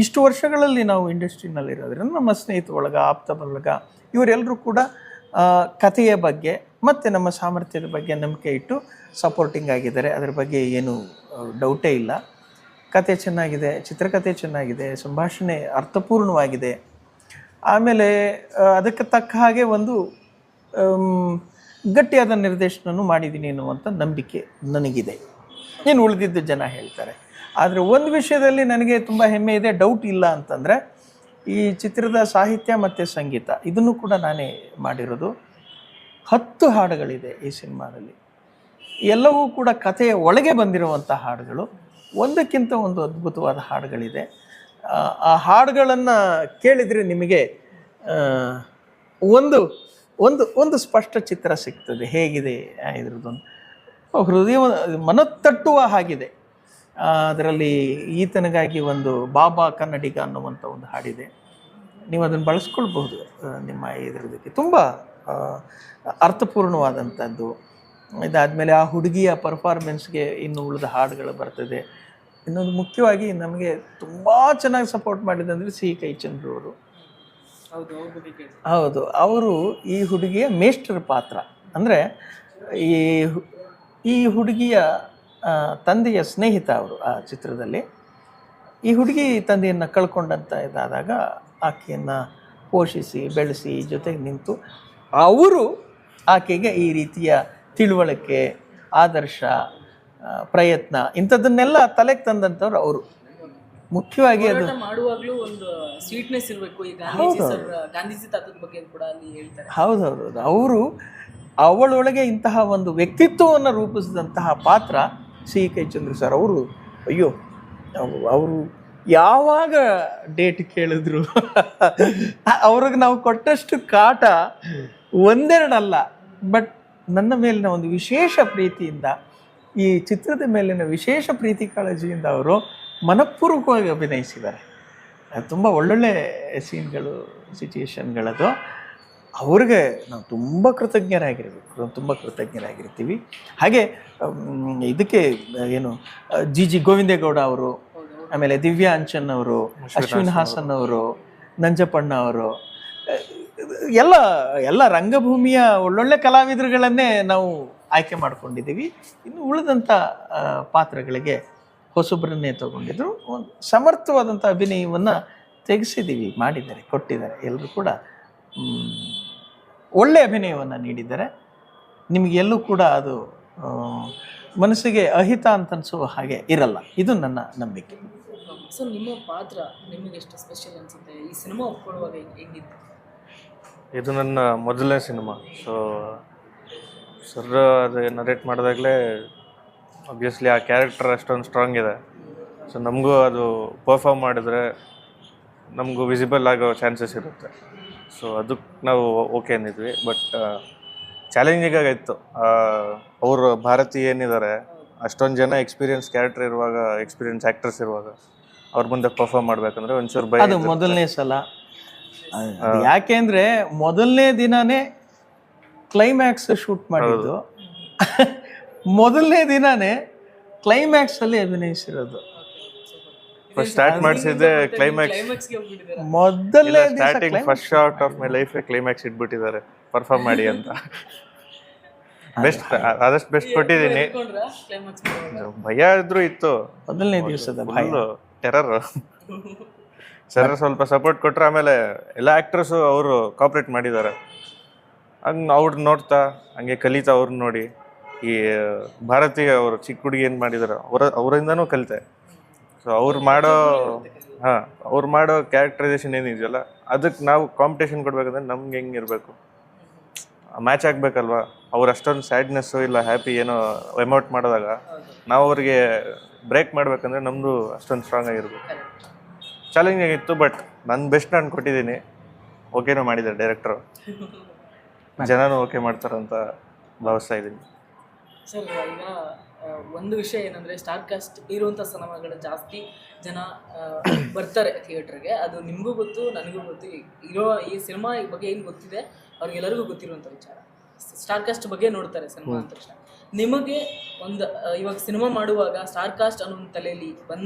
ಇಷ್ಟು ವರ್ಷಗಳಲ್ಲಿ ನಾವು ಇಂಡಸ್ಟ್ರಿನಲ್ಲಿರೋದ್ರಿಂದ ನಮ್ಮ ಸ್ನೇಹಿತ ಬಳಗ, ಆಪ್ತ ಬಳಗ ಇವರೆಲ್ಲರೂ ಕೂಡ ಕಥೆಯ ಬಗ್ಗೆ ಮತ್ತು ನಮ್ಮ ಸಾಮರ್ಥ್ಯದ ಬಗ್ಗೆ ನಂಬಿಕೆ ಇಟ್ಟು ಸಪೋರ್ಟಿಂಗ್ ಆಗಿದ್ದಾರೆ. ಅದರ ಬಗ್ಗೆ ಏನು ಡೌಟೇ ಇಲ್ಲ. ಕತೆ ಚೆನ್ನಾಗಿದೆ, ಚಿತ್ರಕಥೆ ಚೆನ್ನಾಗಿದೆ, ಸಂಭಾಷಣೆ ಅರ್ಥಪೂರ್ಣವಾಗಿದೆ. ಆಮೇಲೆ ಅದಕ್ಕೆ ತಕ್ಕ ಹಾಗೆ ಒಂದು ಗಟ್ಟಿಯಾದ ನಿರ್ದೇಶನವನ್ನು ಮಾಡಿದ್ದೀನಿ ಅನ್ನುವಂಥ ನಂಬಿಕೆ ನನಗಿದೆ. ಏನು ಉಳಿದಿದ್ದು ಜನ ಹೇಳ್ತಾರೆ. ಆದರೆ ಒಂದು ವಿಷಯದಲ್ಲಿ ನನಗೆ ತುಂಬ ಹೆಮ್ಮೆ ಇದೆ, ಡೌಟ್ ಇಲ್ಲ ಅಂತಂದರೆ ಈ ಚಿತ್ರದ ಸಾಹಿತ್ಯ ಮತ್ತು ಸಂಗೀತ ಇದನ್ನು ಕೂಡ ನಾನೇ ಮಾಡಿರೋದು. 10 ಹಾಡುಗಳಿದೆ ಈ ಸಿನಿಮಾದಲ್ಲಿ. ಎಲ್ಲವೂ ಕೂಡ ಕಥೆಯ ಒಳಗೆ ಬಂದಿರುವಂಥ ಹಾಡುಗಳು, ಒಂದಕ್ಕಿಂತ ಒಂದು ಅದ್ಭುತವಾದ ಹಾಡುಗಳಿದೆ. ಆ ಹಾಡುಗಳನ್ನು ಕೇಳಿದರೆ ನಿಮಗೆ ಒಂದು ಒಂದು ಒಂದು ಸ್ಪಷ್ಟ ಚಿತ್ರ ಸಿಗ್ತದೆ ಹೇಗಿದೆ ಇದ್ರದ್ದೊಂದು. ಹೃದಯ ಮನತಟ್ಟುವ ಹಾಗಿದೆ. ಅದರಲ್ಲಿ ಈತನಿಗಾಗಿ ಒಂದು ಬಾಬಾ ಕನ್ನಡಿಗ ಅನ್ನುವಂಥ ಒಂದು ಹಾಡಿದೆ. ನೀವು ಅದನ್ನು ಬಳಸ್ಕೊಳ್ಬಹುದು ನಿಮ್ಮ ಇದರದಕ್ಕೆ. ತುಂಬ ಅರ್ಥಪೂರ್ಣವಾದಂಥದ್ದು. ಇದಾದಮೇಲೆ ಆ ಹುಡುಗಿಯ ಪರ್ಫಾರ್ಮೆನ್ಸ್ಗೆ ಇನ್ನು ಉಳಿದ ಹಾಡುಗಳು ಬರ್ತದೆ. ಇನ್ನೊಂದು ಮುಖ್ಯವಾಗಿ ನಮಗೆ ತುಂಬ ಚೆನ್ನಾಗಿ ಸಪೋರ್ಟ್ ಮಾಡಿದಂದರೆ ಸಿ ಕೈ ಚಂದ್ರು ಅವರು. ಹೌದು, ಅವರು ಈ ಹುಡುಗಿಯ ಮೇಸ್ಟರ್ ಪಾತ್ರ. ಅಂದರೆ ಈ ಹುಡುಗಿಯ ತಂದೆಯ ಸ್ನೇಹಿತ ಅವರು ಆ ಚಿತ್ರದಲ್ಲಿ. ಈ ಹುಡುಗಿ ತಂದೆಯನ್ನು ಕಳ್ಕೊಂಡಂತ ಇದಾದಾಗ ಆಕೆಯನ್ನು ಪೋಷಿಸಿ ಬೆಳೆಸಿ ಜೊತೆಗೆ ನಿಂತು ಅವರು ಆಕೆಗೆ ಈ ರೀತಿಯ ತಿಳುವಳಿಕೆ, ಆದರ್ಶ, ಪ್ರಯತ್ನ ಇಂಥದ್ದನ್ನೆಲ್ಲ ತಲೆಗೆ ತಂದಂಥವ್ರು ಅವರು. ಮುಖ್ಯವಾಗಿ ಅದು ಮಾಡುವಾಗಲೂ ಒಂದು ಸ್ವೀಟ್ನೆಸ್ ಇರಬೇಕು. ಈ ಗಾಂಧೀಜಿ ತಾತದ ಬಗ್ಗೆ ಕೂಡ ಅಲ್ಲಿ ಹೇಳ್ತಾರೆ. ಹೌದೌದು, ಅವರು ಅವಳೊಳಗೆ ಇಂತಹ ಒಂದು ವ್ಯಕ್ತಿತ್ವವನ್ನು ರೂಪಿಸಿದಂತಹ ಪಾತ್ರ ಸಿ ಕೈ ಚಂದ್ರು ಸರ್. ಅವರು ಅಯ್ಯೋ, ಅವರು ಯಾವಾಗ ಡೇಟ್ ಕೇಳಿದ್ರು ಅವ್ರಿಗೆ ನಾವು ಕೊಟ್ಟಷ್ಟು ಕಾಟ ಒಂದೆರಡಲ್ಲ. ಬಟ್ ನನ್ನ ಮೇಲಿನ ಒಂದು ವಿಶೇಷ ಪ್ರೀತಿಯಿಂದ, ಈ ಚಿತ್ರದ ಮೇಲಿನ ವಿಶೇಷ ಪ್ರೀತಿ ಕಾಳಜಿಯಿಂದ ಅವರು ಮನಪೂರ್ವಕವಾಗಿ ಅಭಿನಯಿಸಿದ್ದಾರೆ. ತುಂಬ ಒಳ್ಳೊಳ್ಳೆ ಸೀನ್ಗಳು, ಸಿಚುಯೇಷನ್ಗಳದು. ಅವ್ರಿಗೆ ನಾವು ತುಂಬ ಕೃತಜ್ಞರಾಗಿರ್ತೀವಿ. ಹಾಗೆ ಇದಕ್ಕೆ ಎಲ್ಲ ಜಿ ಗೋವಿಂದೇಗೌಡ ಅವರು, ಆಮೇಲೆ ದಿವ್ಯಾ ಅಂಚನ್ ಅವರು, ಅಶ್ವಿನ್ ಹಾಸನ್ ಅವರು, ನಂಜಪ್ಪಣ್ಣ ಅವರು, ಎಲ್ಲ ರಂಗಭೂಮಿಯ ಒಳ್ಳೊಳ್ಳೆ ಕಲಾವಿದರುಗಳನ್ನೇ ನಾವು ಆಯ್ಕೆ ಮಾಡ್ಕೊಂಡಿದ್ದೀವಿ. ಇನ್ನು ಉಳಿದಂಥ ಪಾತ್ರಗಳಿಗೆ ಹೊಸಬ್ರನ್ನೇ ತಗೊಂಡಿದ್ರು. ಒಂದು ಸಮರ್ಥವಾದಂಥ ಅಭಿನಯವನ್ನು ತೆಗೆಸಿದ್ದೀವಿ, ಮಾಡಿದ್ದಾರೆ, ಕೊಟ್ಟಿದ್ದಾರೆ. ಎಲ್ಲರೂ ಕೂಡ ಒಳ್ಳೆಯ ಅಭಿನಯವನ್ನು ನೀಡಿದ್ದಾರೆ. ನಿಮಗೆಲ್ಲೂ ಕೂಡ ಅದು ಮನಸ್ಸಿಗೆ ಅಹಿತ ಅಂತ ಅನಿಸುವ ಹಾಗೆ ಇರಲ್ಲ. ಇದು ನನ್ನ ನಂಬಿಕೆ. ಸೊ ನಿಮ್ಮ ಪಾತ್ರ ನಿಮಗೆ ಎಷ್ಟು ಸ್ಪೆಷಲ್ ಅನಿಸುತ್ತೆ? ಈ ಸಿನಿಮಾ ಒಪ್ಕೊಳ್ಳುವಾಗ ಹೆಂಗಿತ್ತು? ಇದು ನನ್ನ ಮೊದಲನೇ ಸಿನಿಮಾ. ಸೊ ಸರ್ ಅದು ನರೇಟ್ ಮಾಡಿದಾಗಲೇ ಆಬ್ವಿಯಸ್ಲಿ ಆ ಕ್ಯಾರೆಕ್ಟರ್ ಅಷ್ಟೊಂದು ಸ್ಟ್ರಾಂಗ್ ಇದೆ. ಸೊ ನಮಗೂ ಅದು ಪರ್ಫಾರ್ಮ್ ಮಾಡಿದ್ರೆ ನಮಗೂ ವಿಸಿಬಲ್ ಆಗೋ ಚಾನ್ಸಸ್ ಇರುತ್ತೆ. ಸೊ ಅದಕ್ಕೆ ನಾವು ಓಕೆ ಅಂದಿದ್ವಿ. ಬಟ್ ಚಾಲೆಂಜಿಂಗ್ ಆಗಿತ್ತು. ಅವರು ಭಾರತಿ ಏನಿದ್ದಾರೆ, ಅಷ್ಟೊಂದು ಜನ ಎಕ್ಸ್ಪೀರಿಯನ್ಸ್ ಕ್ಯಾರೆಕ್ಟರ್ ಇರುವಾಗ, ಎಕ್ಸ್ಪೀರಿಯನ್ಸ್ ಆ್ಯಕ್ಟರ್ಸ್ ಇರುವಾಗ ಅವ್ರ ಮುಂದೆ ಪರ್ಫಾರ್ಮ್ ಮಾಡಬೇಕಂದ್ರೆ ಒಂಚೂರು ಭಯ. ಅದು ಮೊದಲನೇ ಸಲ. ಯಾಕೆ ಅಂದರೆ ಮೊದಲನೇ ದಿನನೇ ಕ್ಲೈಮ್ಯಾಕ್ಸ್ ಶೂಟ್ ಮಾಡಿದ್ದು. ಮೊದಲನೇ ದಿನನೇ ಕ್ಲೈಮ್ಯಾಕ್ಸಲ್ಲಿ ಅಭಿನಯಿಸಿರೋದು. ಸ್ಟಾರ್ಟ್ ಮಾಡಿಸಿದ್ದೆ ಕ್ಲೈಮ್ಯಾಕ್ಸ್. ಮೊದಲನೇ starting first shot of my life climax ಇಟ್ಬಿಟ್ಟಿದ್ದಾರೆ ಪರ್ಫಾರ್ಮ್ ಮಾಡಿ ಅಂತ. ಬೆಸ್ಟ್, ಆದಷ್ಟು ಬೆಸ್ಟ್ ಕೊಟ್ಟಿದ್ದೀನಿ. ಭಯ ಇದ್ರೂ ಇತ್ತು. ಮೊದಲನೇ ದಿವಸದ ಟೆರರ್. ಸರ್ ಸ್ವಲ್ಪ ಸಪೋರ್ಟ್ ಕೊಟ್ಟರೆ ಆಮೇಲೆ ಎಲ್ಲ ಆ್ಯಕ್ಟ್ರಸ್ಸು ಅವರು ಕಾಪ್ರೇಟ್ ಮಾಡಿದ್ದಾರೆ. ಹಂಗೆ ಅವ್ರು ನೋಡ್ತಾ ಹಂಗೆ ಕಲಿತಾ ಅವ್ರನ್ನ ನೋಡಿ ಈ ಭಾರತೀಯ ಅವರು ಚಿಕ್ಕ ಹುಡುಗಿ ಏನು ಮಾಡಿದಾರೆ ಅವರಿಂದನೂ ಕಲಿತೆ. ಸೊ ಅವ್ರು ಮಾಡೋ ಕ್ಯಾರೆಕ್ಟರೈಸೇಷನ್ ಏನಿದೆಯಲ್ಲ ಅದಕ್ಕೆ ನಾವು ಕಾಂಪಿಟೇಷನ್ ಕೊಡ್ಬೇಕಂದ್ರೆ ನಮ್ಗೆ ಹೆಂಗೆ ಇರಬೇಕು, ಮ್ಯಾಚ್ ಆಗಬೇಕಲ್ವಾ. ಅವ್ರು ಅಷ್ಟೊಂದು ಸ್ಯಾಡ್ನೆಸ್ಸು ಇಲ್ಲ ಹ್ಯಾಪಿ ಏನೋ ಎಮೋಟ್ ಮಾಡಿದಾಗ ನಾವು ಅವ್ರಿಗೆ ಬ್ರೇಕ್ ಮಾಡ್ಬೇಕಂದ್ರೆ ನಮ್ಮದು ಅಷ್ಟೊಂದು ಸ್ಟ್ರಾಂಗ್ ಆಗಿರ್ಬೇಕು. ಚಾಲೆಂಜಿಂಗ್ ಆಗಿತ್ತು, ಬಟ್ ನನ್ನ ಬೆಸ್ಟ್ ನಾನು ಕೊಟ್ಟಿದ್ದೀನಿ. ಓಕೆನೂ ಮಾಡಿದ್ದಾರೆ ಡೈರೆಕ್ಟ್ರು, ಜನನೂ ಓಕೆ ಮಾಡ್ತಾರಂತ ಭಾವಿಸ್ತಾ ಇದ್ದೀನಿ. ಸರ್ ಈಗ ಒಂದು ವಿಷಯ ಏನಂದರೆ ಸ್ಟಾರ್ ಕಾಸ್ಟ್ ಇರುವಂಥ ಸಿನಿಮಾಗಳು ಜಾಸ್ತಿ ಜನ ಬರ್ತಾರೆ ಥಿಯೇಟ್ರಿಗೆ. ಅದು ನಿಮಗೂ ಗೊತ್ತು, ನನಗೂ ಗೊತ್ತು. ಇರೋ ಈ ಸಿನಿಮಾ ಬಗ್ಗೆ ಏನು ಗೊತ್ತಿದೆ ಅವ್ರಿಗೆಲ್ಲರಿಗೂ ಗೊತ್ತಿರುವಂಥ ವಿಚಾರ. ಸ್ಟಾರ್ ಕಾಸ್ಟ್ ಬಗ್ಗೆ ನೋಡ್ತಾರೆ ಸಿನಿಮಾ ಅಂದ ತಕ್ಷಣ. ನಿಮಗೆ ಒಂದು ಇವಾಗ ಸಿನಿಮಾ ಮಾಡುವಾಗ ಸ್ಟಾರ್ ಕಾಸ್ಟ್ ಅನ್ನೋ ಒಂದು ತಲೆಯಲ್ಲಿ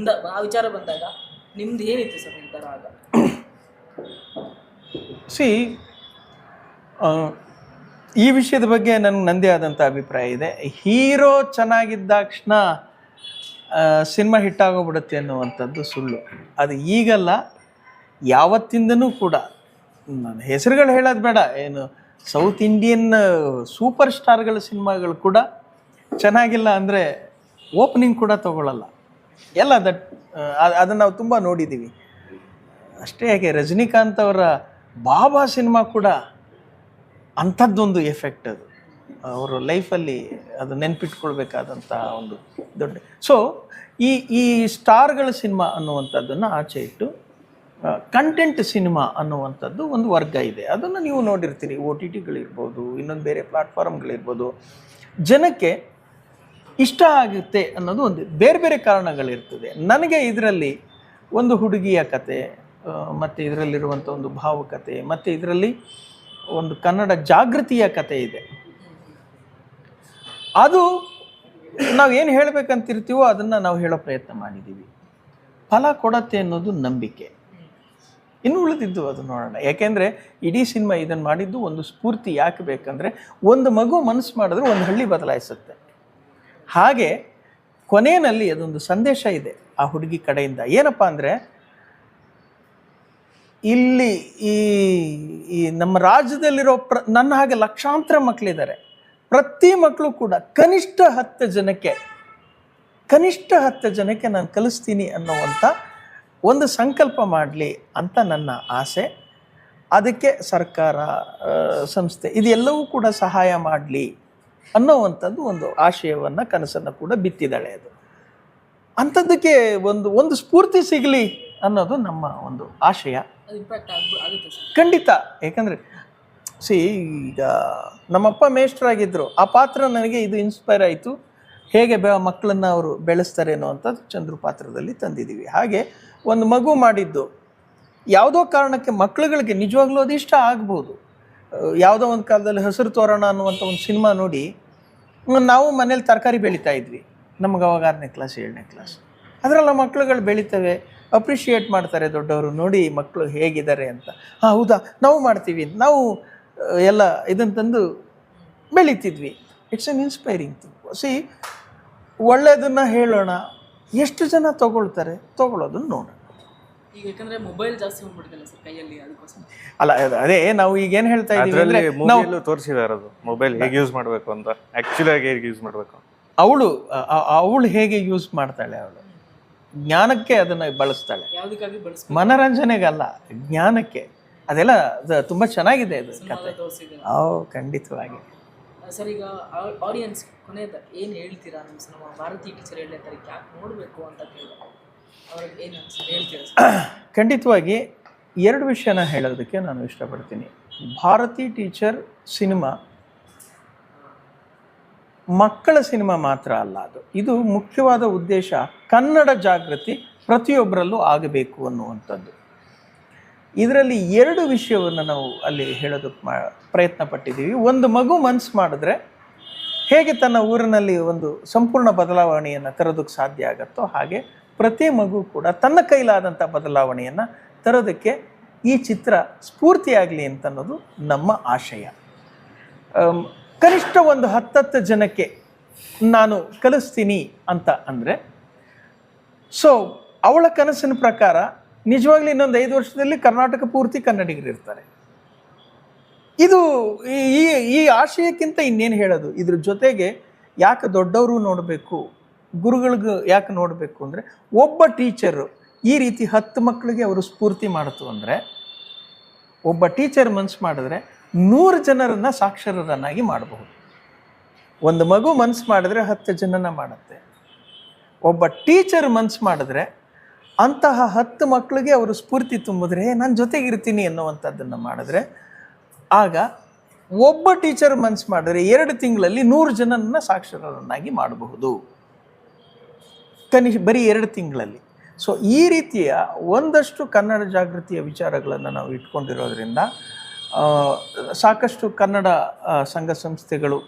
ಆ ವಿಚಾರ ಬಂದಾಗ ನಿಮ್ದು ಏನಿತ್ತು ಸರ್ ನಿರ್ಧಾರ ಆಗ? ಈ ವಿಷಯದ ಬಗ್ಗೆ ನನಗೆ ನಂದೇ ಆದಂಥ ಅಭಿಪ್ರಾಯ ಇದೆ. ಹೀರೋ ಚೆನ್ನಾಗಿದ್ದಾಕ್ಷಣ ಸಿನಿಮಾ ಹಿಟ್ಟಾಗೋಗ್ಬಿಡುತ್ತೆ ಅನ್ನುವಂಥದ್ದು ಸುಳ್ಳು. ಅದು ಈಗಲ್ಲ, ಯಾವತ್ತಿಂದನೂ ಕೂಡ. ನಾನು ಹೆಸರುಗಳು ಹೇಳೋದು ಬೇಡ, ಏನು ಸೌತ್ ಇಂಡಿಯನ್ ಸೂಪರ್ ಸ್ಟಾರ್ಗಳ ಸಿನಿಮಾಗಳು ಕೂಡ ಚೆನ್ನಾಗಿಲ್ಲ ಅಂದರೆ ಓಪನಿಂಗ್ ಕೂಡ ತಗೊಳ್ಳಲ್ಲ ಎಲ್ಲ. ಅದನ್ನು ನಾವು ತುಂಬ ನೋಡಿದ್ದೀವಿ. ಅಷ್ಟೇ ಯಾಕೆ ರಜನಿಕಾಂತ್ ಅವರ ಬಾಬಾ ಸಿನಿಮಾ ಕೂಡ ಅಂಥದ್ದೊಂದು ಎಫೆಕ್ಟ್. ಅದು ಅವರು ಲೈಫಲ್ಲಿ ಅದು ನೆನ್ಪಿಟ್ಕೊಳ್ಬೇಕಾದಂಥ ಒಂದು ದೊಡ್ಡ. ಸೊ ಈ ಸ್ಟಾರ್ಗಳ ಸಿನಿಮಾ ಅನ್ನುವಂಥದ್ದನ್ನು ಆಚೆ ಇಟ್ಟು ಕಂಟೆಂಟ್ ಸಿನಿಮಾ ಅನ್ನುವಂಥದ್ದು ಒಂದು ವರ್ಗ ಇದೆ. ಅದನ್ನು ನೀವು ನೋಡಿರ್ತೀರಿ, OTTಗಳಿರ್ಬೋದು, ಇನ್ನೊಂದು ಬೇರೆ ಪ್ಲ್ಯಾಟ್ಫಾರ್ಮ್ಗಳಿರ್ಬೋದು. ಜನಕ್ಕೆ ಇಷ್ಟ ಆಗುತ್ತೆ ಅನ್ನೋದು ಒಂದು ಬೇರೆ ಬೇರೆ ಕಾರಣಗಳಿರ್ತದೆ. ನನಗೆ ಇದರಲ್ಲಿ ಒಂದು ಹುಡುಗಿಯ ಕತೆ, ಮತ್ತು ಇದರಲ್ಲಿರುವಂಥ ಒಂದು ಭಾವುಕತೆ, ಮತ್ತು ಇದರಲ್ಲಿ ಒಂದು ಕನ್ನಡ ಜಾಗೃತಿಯ ಕತೆ ಇದೆ. ಅದು ನಾವೇನು ಹೇಳಬೇಕಂತಿರ್ತೀವೋ ಅದನ್ನು ನಾವು ಹೇಳೋ ಪ್ರಯತ್ನ ಮಾಡಿದ್ದೀವಿ. ಫಲ ಕೊಡತ್ತೆ ಅನ್ನೋದು ನಂಬಿಕೆ. ಇನ್ನು ಉಳಿದಿದ್ದು ಅದು ನೋಡೋಣ. ಯಾಕೆಂದರೆ ಇಡೀ ಸಿನಿಮಾ ಇದನ್ನು ಮಾಡಿದ್ದು ಒಂದು ಸ್ಫೂರ್ತಿ ಯಾಕೆ ಬೇಕಂದರೆ, ಒಂದು ಮಗು ಮನಸ್ಸು ಮಾಡಿದ್ರೆ ಒಂದು ಹಳ್ಳಿ ಬದಲಾಯಿಸುತ್ತೆ. ಹಾಗೆ ಕೊನೆಯಲ್ಲಿ ಅದೊಂದು ಸಂದೇಶ ಇದೆ ಆ ಹುಡುಗಿ ಕಡೆಯಿಂದ. ಏನಪ್ಪ ಅಂದರೆ, ಇಲ್ಲಿ ಈ ನಮ್ಮ ರಾಜ್ಯದಲ್ಲಿರೋ ನನ್ನ ಹಾಗೆ ಲಕ್ಷಾಂತರ ಮಕ್ಕಳಿದ್ದಾರೆ. ಪ್ರತಿ ಮಕ್ಕಳು ಕೂಡ ಕನಿಷ್ಠ 10 ಜನಕ್ಕೆ ನಾನು ಕಲಿಸ್ತೀನಿ ಅನ್ನುವಂಥ ಒಂದು ಸಂಕಲ್ಪ ಮಾಡಲಿ ಅಂತ ನನ್ನ ಆಸೆ. ಅದಕ್ಕೆ ಸರ್ಕಾರ, ಸಂಸ್ಥೆ ಇದೆಲ್ಲವೂ ಕೂಡ ಸಹಾಯ ಮಾಡಲಿ ಅನ್ನೋವಂಥದ್ದು ಒಂದು ಆಶಯವನ್ನು, ಕನಸನ್ನು ಕೂಡ ಬಿತ್ತಿದ್ದಾಳೆ. ಅದು ಅಂಥದ್ದಕ್ಕೆ ಒಂದು ಸ್ಫೂರ್ತಿ ಸಿಗಲಿ ಅನ್ನೋದು ನಮ್ಮ ಒಂದು ಆಶಯ. ಖಂಡಿತ. ಯಾಕಂದರೆ ಈಗ ನಮ್ಮಪ್ಪ ಮೇಷ್ಟ್ರಾಗಿದ್ದರು, ಆ ಪಾತ್ರ ನನಗೆ ಇದು ಇನ್ಸ್ಪೈರ್ ಆಯಿತು. ಹೇಗೆ ಮಕ್ಕಳನ್ನು ಅವರು ಬೆಳೆಸ್ತಾರೆ ಅನ್ನೋವಂಥದ್ದು ಚಂದ್ರು ಪಾತ್ರದಲ್ಲಿ ತಂದಿದ್ದೀವಿ. ಹಾಗೆ ಒಂದು ಮಗು ಮಾಡಿದ್ದು ಯಾವುದೋ ಕಾರಣಕ್ಕೆ ಮಕ್ಕಳುಗಳಿಗೆ ನಿಜವಾಗ್ಲೂ ಅದು ಇಷ್ಟ ಆಗ್ಬೋದು. ಯಾವುದೋ ಒಂದು ಕಾಲದಲ್ಲಿ ಹಸಿರು ತೋರಣ ಅನ್ನುವಂಥ ಒಂದು ಸಿನಿಮಾ ನೋಡಿ ನಾವು ಮನೇಲಿ ತರಕಾರಿ ಬೆಳೀತಾ ಇದ್ವಿ. ನಮಗೆ ಅವಾಗ 6ನೇ ಕ್ಲಾಸ್ 7ನೇ ಕ್ಲಾಸ್. ಅದರೆಲ್ಲ ಮಕ್ಕಳುಗಳು ಬೆಳೀತವೆ, ಅಪ್ರಿಷಿಯೇಟ್ ಮಾಡ್ತಾರೆ ದೊಡ್ಡವರು, ನೋಡಿ ಮಕ್ಕಳು ಹೇಗಿದ್ದಾರೆ ಅಂತ. ಹೌದಾ, ನಾವು ಮಾಡ್ತೀವಿ, ನಾವು ಎಲ್ಲ ಇದನ್ನು ತಂದು ಬೆಳೀತಿದ್ವಿ. It's an inspiring thing. ಒಳ್ಳೆಯದನ್ನು ಹೇಳೋಣ, ಎಷ್ಟು ಜನ ತಗೊಳ್ಳೋದನ್ನು ನೋಡೋಣ. ಈಗ ಯಾಕಂದ್ರೆ ಮೊಬೈಲ್ ಜಾಸ್ತಿ ಹೋಗ್ಬಿಟ್ಟಿಲ್ಲ ಸರ್ ಕೈಯಲ್ಲಿ, ಅದಕ್ಕೋಸ್ಕರ. ಅಲ್ಲ, ಅದೇ ನಾವು ಈಗ ಏನು ಹೇಳ್ತಾ ಇದ್ದೀವಿ ಅಂದರೆ, ಮೂವಿಯಲ್ಲೂ ತೋರಿಸಿದ್ದಾರೆ ಅದು ಮೊಬೈಲ್ ಹೇಗೆ ಯೂಸ್ ಮಾಡಬೇಕು ಅಂತ. ಆ್ಯಕ್ಚುಲಿ ಆಗಿ ಹೇಗೆ ಯೂಸ್ ಮಾಡಬೇಕು, ಅವಳು ಹೇಗೆ ಯೂಸ್ ಮಾಡ್ತಾಳೆ, ಅವಳು ಜ್ಞಾನಕ್ಕೆ ಅದನ್ನು ಬಳಸ್ತಾಳೆ, ಯಾವುದಕ್ಕಾಗಿ ಬಳಸ್ಬೇಕು, ಮನರಂಜನೆಗಲ್ಲ, ಜ್ಞಾನಕ್ಕೆ. ಅದೆಲ್ಲ ತುಂಬ ಚೆನ್ನಾಗಿದೆ ಅದು ಕತೆ. ಖಂಡಿತವಾಗಿ. ಸರ್, ಈಗ ಆಡಿಯನ್ಸ್ ಕೊನೆಯದ ಏನು ಹೇಳ್ತೀರಾ ನಮ್ಮ ಸಿನಿಮಾ? ಭಾರತೀಯ ಟೀಚರ್ 7ನೇ ತಾರೀಕು ಯಾಕೆ ನೋಡಬೇಕು ಅಂತ ಕೇಳಿದ್ರೆ ಅವ್ರಿಗೆ ಏನು ಹೇಳ್ತೀರಾ? ಖಂಡಿತವಾಗಿ 2 ವಿಷಯನ ಹೇಳೋದಕ್ಕೆ ನಾನು ಇಷ್ಟಪಡ್ತೀನಿ. ಭಾರತೀ ಟೀಚರ್ ಸಿನಿಮಾ ಮಕ್ಕಳ ಸಿನಿಮಾ ಮಾತ್ರ ಅಲ್ಲ. ಇದು ಮುಖ್ಯವಾದ ಉದ್ದೇಶ ಕನ್ನಡ ಜಾಗೃತಿ ಪ್ರತಿಯೊಬ್ಬರಲ್ಲೂ ಆಗಬೇಕು ಅನ್ನುವಂಥದ್ದು. ಇದರಲ್ಲಿ 2 ವಿಷಯವನ್ನು ನಾವು ಅಲ್ಲಿ ಹೇಳೋದಕ್ಕೆ ಪ್ರಯತ್ನ ಪಟ್ಟಿದ್ದೀವಿ. ಒಂದು ಮಗು ಮನಸ್ಸು ಮಾಡಿದ್ರೆ ಹೇಗೆ ತನ್ನ ಊರಿನಲ್ಲಿ ಒಂದು ಸಂಪೂರ್ಣ ಬದಲಾವಣೆಯನ್ನು ತರೋದಕ್ಕೆ ಸಾಧ್ಯ ಆಗುತ್ತೋ, ಹಾಗೆ ಪ್ರತಿ ಮಗು ಕೂಡ ತನ್ನ ಕೈಲಾದಂಥ ಬದಲಾವಣೆಯನ್ನು ತರೋದಕ್ಕೆ ಈ ಚಿತ್ರ ಸ್ಫೂರ್ತಿಯಾಗಲಿ ಅಂತನ್ನೋದು ನಮ್ಮ ಆಶಯ. ಕನಿಷ್ಠ ಒಂದು 10 ಜನಕ್ಕೆ ನಾನು ಕಲಿಸ್ತೀನಿ ಅಂತ ಅಂದರೆ, ಸೊ ಅವಳ ಕನಸಿನ ಪ್ರಕಾರ ನಿಜವಾಗ್ಲೂ ಇನ್ನೊಂದು 5 ವರ್ಷದಲ್ಲಿ ಕರ್ನಾಟಕ ಪೂರ್ತಿ ಕನ್ನಡಿಗರು ಇರ್ತಾರೆ. ಇದು ಈ ಈ ಆಶಯಕ್ಕಿಂತ ಇನ್ನೇನು ಹೇಳೋದು. ಇದ್ರ ಜೊತೆಗೆ ಯಾಕೆ ದೊಡ್ಡವರು ನೋಡಬೇಕು, ಗುರುಗಳಿಗೆ ಯಾಕೆ ನೋಡಬೇಕು ಅಂದರೆ, ಒಬ್ಬ ಟೀಚರು ಈ ರೀತಿ 10 ಮಕ್ಕಳಿಗೆ ಅವರು ಸ್ಫೂರ್ತಿ ಮಾಡ್ತು ಅಂದರೆ, ಒಬ್ಬ ಟೀಚರ್ ಮನಸ್ಸು ಮಾಡಿದ್ರೆ 100 ಜನರನ್ನು ಸಾಕ್ಷರರನ್ನಾಗಿ ಮಾಡಬಹುದು. ಒಂದು ಮಗು ಮನಸ್ಸು ಮಾಡಿದ್ರೆ 10 ಜನನ ಮಾಡುತ್ತೆ. ಒಬ್ಬ ಟೀಚರ್ ಮನಸ್ಸು ಮಾಡಿದ್ರೆ ಅಂತಹ 10 ಮಕ್ಕಳಿಗೆ ಅವರು ಸ್ಫೂರ್ತಿ ತುಂಬಿದ್ರೆ, ನಾನು ಜೊತೆಗಿರ್ತೀನಿ ಅನ್ನುವಂಥದ್ದನ್ನು ಮಾಡಿದ್ರೆ, ಆಗ ಒಬ್ಬ ಟೀಚರ್ ಮನಸ್ಸು ಮಾಡಿದ್ರೆ 2 ತಿಂಗಳಲ್ಲಿ 100 ಜನರನ್ನು ಸಾಕ್ಷರರನ್ನಾಗಿ ಮಾಡಬಹುದು, ಕನಿಷ್ಠ ಬರೀ 2 ತಿಂಗಳಲ್ಲಿ. ಸೊ ಈ ರೀತಿಯ ಒಂದಷ್ಟು ಕನ್ನಡ ಜಾಗೃತಿಯ ವಿಚಾರಗಳನ್ನು ನಾವು ಇಟ್ಕೊಂಡಿರೋದ್ರಿಂದ ಸಾಕಷ್ಟು ಕನ್ನಡ ಸಂಘ ಸಂಸ್ಥೆಗಳು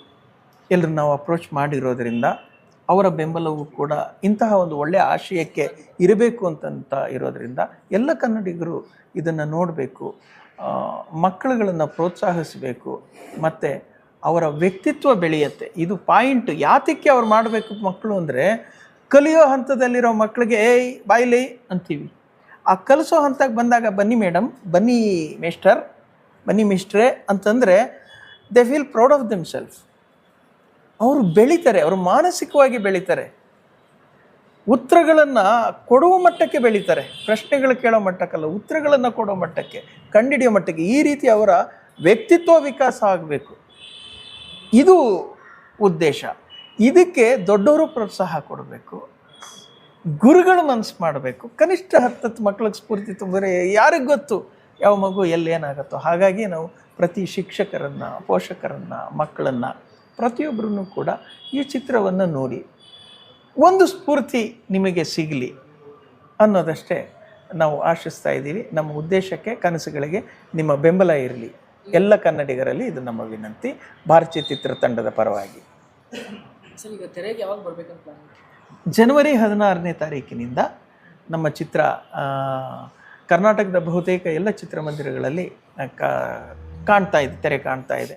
ಎಲ್ಲರೂ ನಾವು ಅಪ್ರೋಚ್ ಮಾಡಿರೋದ್ರಿಂದ ಅವರ ಬೆಂಬಲವೂ ಕೂಡ ಇಂತಹ ಒಂದು ಒಳ್ಳೆಯ ಆಶಯಕ್ಕೆ ಇರಬೇಕು ಅಂತಂತ ಇರೋದರಿಂದ ಎಲ್ಲ ಕನ್ನಡಿಗರು ಇದನ್ನು ನೋಡಬೇಕು, ಮಕ್ಕಳುಗಳನ್ನು ಪ್ರೋತ್ಸಾಹಿಸಬೇಕು, ಮತ್ತು ಅವರ ವ್ಯಕ್ತಿತ್ವ ಬೆಳೆಯುತ್ತೆ. ಇದು ಪಾಯಿಂಟ್. ಯಾತಕ್ಕೆ ಅವ್ರು ಮಾಡಬೇಕು ಮಕ್ಕಳು ಅಂದರೆ, ಕಲಿಯೋ ಹಂತದಲ್ಲಿರೋ ಮಕ್ಕಳಿಗೆ ಏಯ್ ಬಾಯ್ಲಿ ಅಂತೀವಿ. ಆ ಕಲಿಸೋ ಹಂತಕ್ಕೆ ಬಂದಾಗ ಬನ್ನಿ ಮೇಡಮ್, ಬನ್ನಿ ಮೇಸ್ಟರ್, ಬನ್ನಿ ಮಿಸ್ಟ್ರೇ ಅಂತಂದರೆ they feel proud of themself. ಅವರು ಬೆಳೀತಾರೆ, ಅವರು ಮಾನಸಿಕವಾಗಿ ಬೆಳೀತಾರೆ, ಉತ್ತರಗಳನ್ನು ಕೊಡುವ ಮಟ್ಟಕ್ಕೆ ಬೆಳೀತಾರೆ. ಪ್ರಶ್ನೆಗಳು ಕೇಳೋ ಮಟ್ಟಕ್ಕಲ್ಲ, ಉತ್ತರಗಳನ್ನು ಕೊಡೋ ಮಟ್ಟಕ್ಕೆ, ಕಂಡುಹಿಡಿಯೋ ಮಟ್ಟಕ್ಕೆ. ಈ ರೀತಿ ಅವರ ವ್ಯಕ್ತಿತ್ವ ವಿಕಾಸ ಆಗಬೇಕು, ಇದು ಉದ್ದೇಶ. ಇದಕ್ಕೆ ದೊಡ್ಡವರು ಪ್ರೋತ್ಸಾಹ ಕೊಡಬೇಕು, ಗುರುಗಳು ಮನಸ್ಸು ಮಾಡಬೇಕು. ಕನಿಷ್ಠ 10 ಮಕ್ಕಳಿಗೆ ಸ್ಫೂರ್ತಿ ತುಂಬಿದ್ರೆ ಯಾರಿಗೆ ಗೊತ್ತು ಯಾವ ಮಗು ಎಲ್ಲೇನಾಗುತ್ತೋ. ಹಾಗಾಗಿ ನಾವು ಪ್ರತಿ ಶಿಕ್ಷಕರನ್ನು, ಪೋಷಕರನ್ನು, ಮಕ್ಕಳನ್ನು, ಪ್ರತಿಯೊಬ್ಬರೂ ಕೂಡ ಈ ಚಿತ್ರವನ್ನು ನೋಡಿ ಒಂದು ಸ್ಫೂರ್ತಿ ನಿಮಗೆ ಸಿಗಲಿ ಅನ್ನೋದಷ್ಟೇ ನಾವು ಆಶಿಸ್ತಾ ಇದ್ದೀವಿ. ನಮ್ಮ ಉದ್ದೇಶಕ್ಕೆ, ಕನಸುಗಳಿಗೆ ನಿಮ್ಮ ಬೆಂಬಲ ಇರಲಿ. ಎಲ್ಲ ಕನ್ನಡಿಗರಲ್ಲಿ ಇದು ನಮ್ಮ ವಿನಂತಿ, ಭಾರತೀಯ ಚಿತ್ರತಂಡದ ಪರವಾಗಿ. ಸರ್, ಈಗ ತೆರೆಗೆ ಯಾವಾಗ ಬರ್ಬೇಕಂತ ಪ್ಲಾನ್? ಜನವರಿ 16ನೇ ತಾರೀಕಿನಿಂದ ನಮ್ಮ ಚಿತ್ರ ಕರ್ನಾಟಕದ ಬಹುತೇಕ ಎಲ್ಲ ಚಿತ್ರಮಂದಿರಗಳಲ್ಲಿ ತೆರೆ ಕಾಣ್ತಾ ಇದೆ.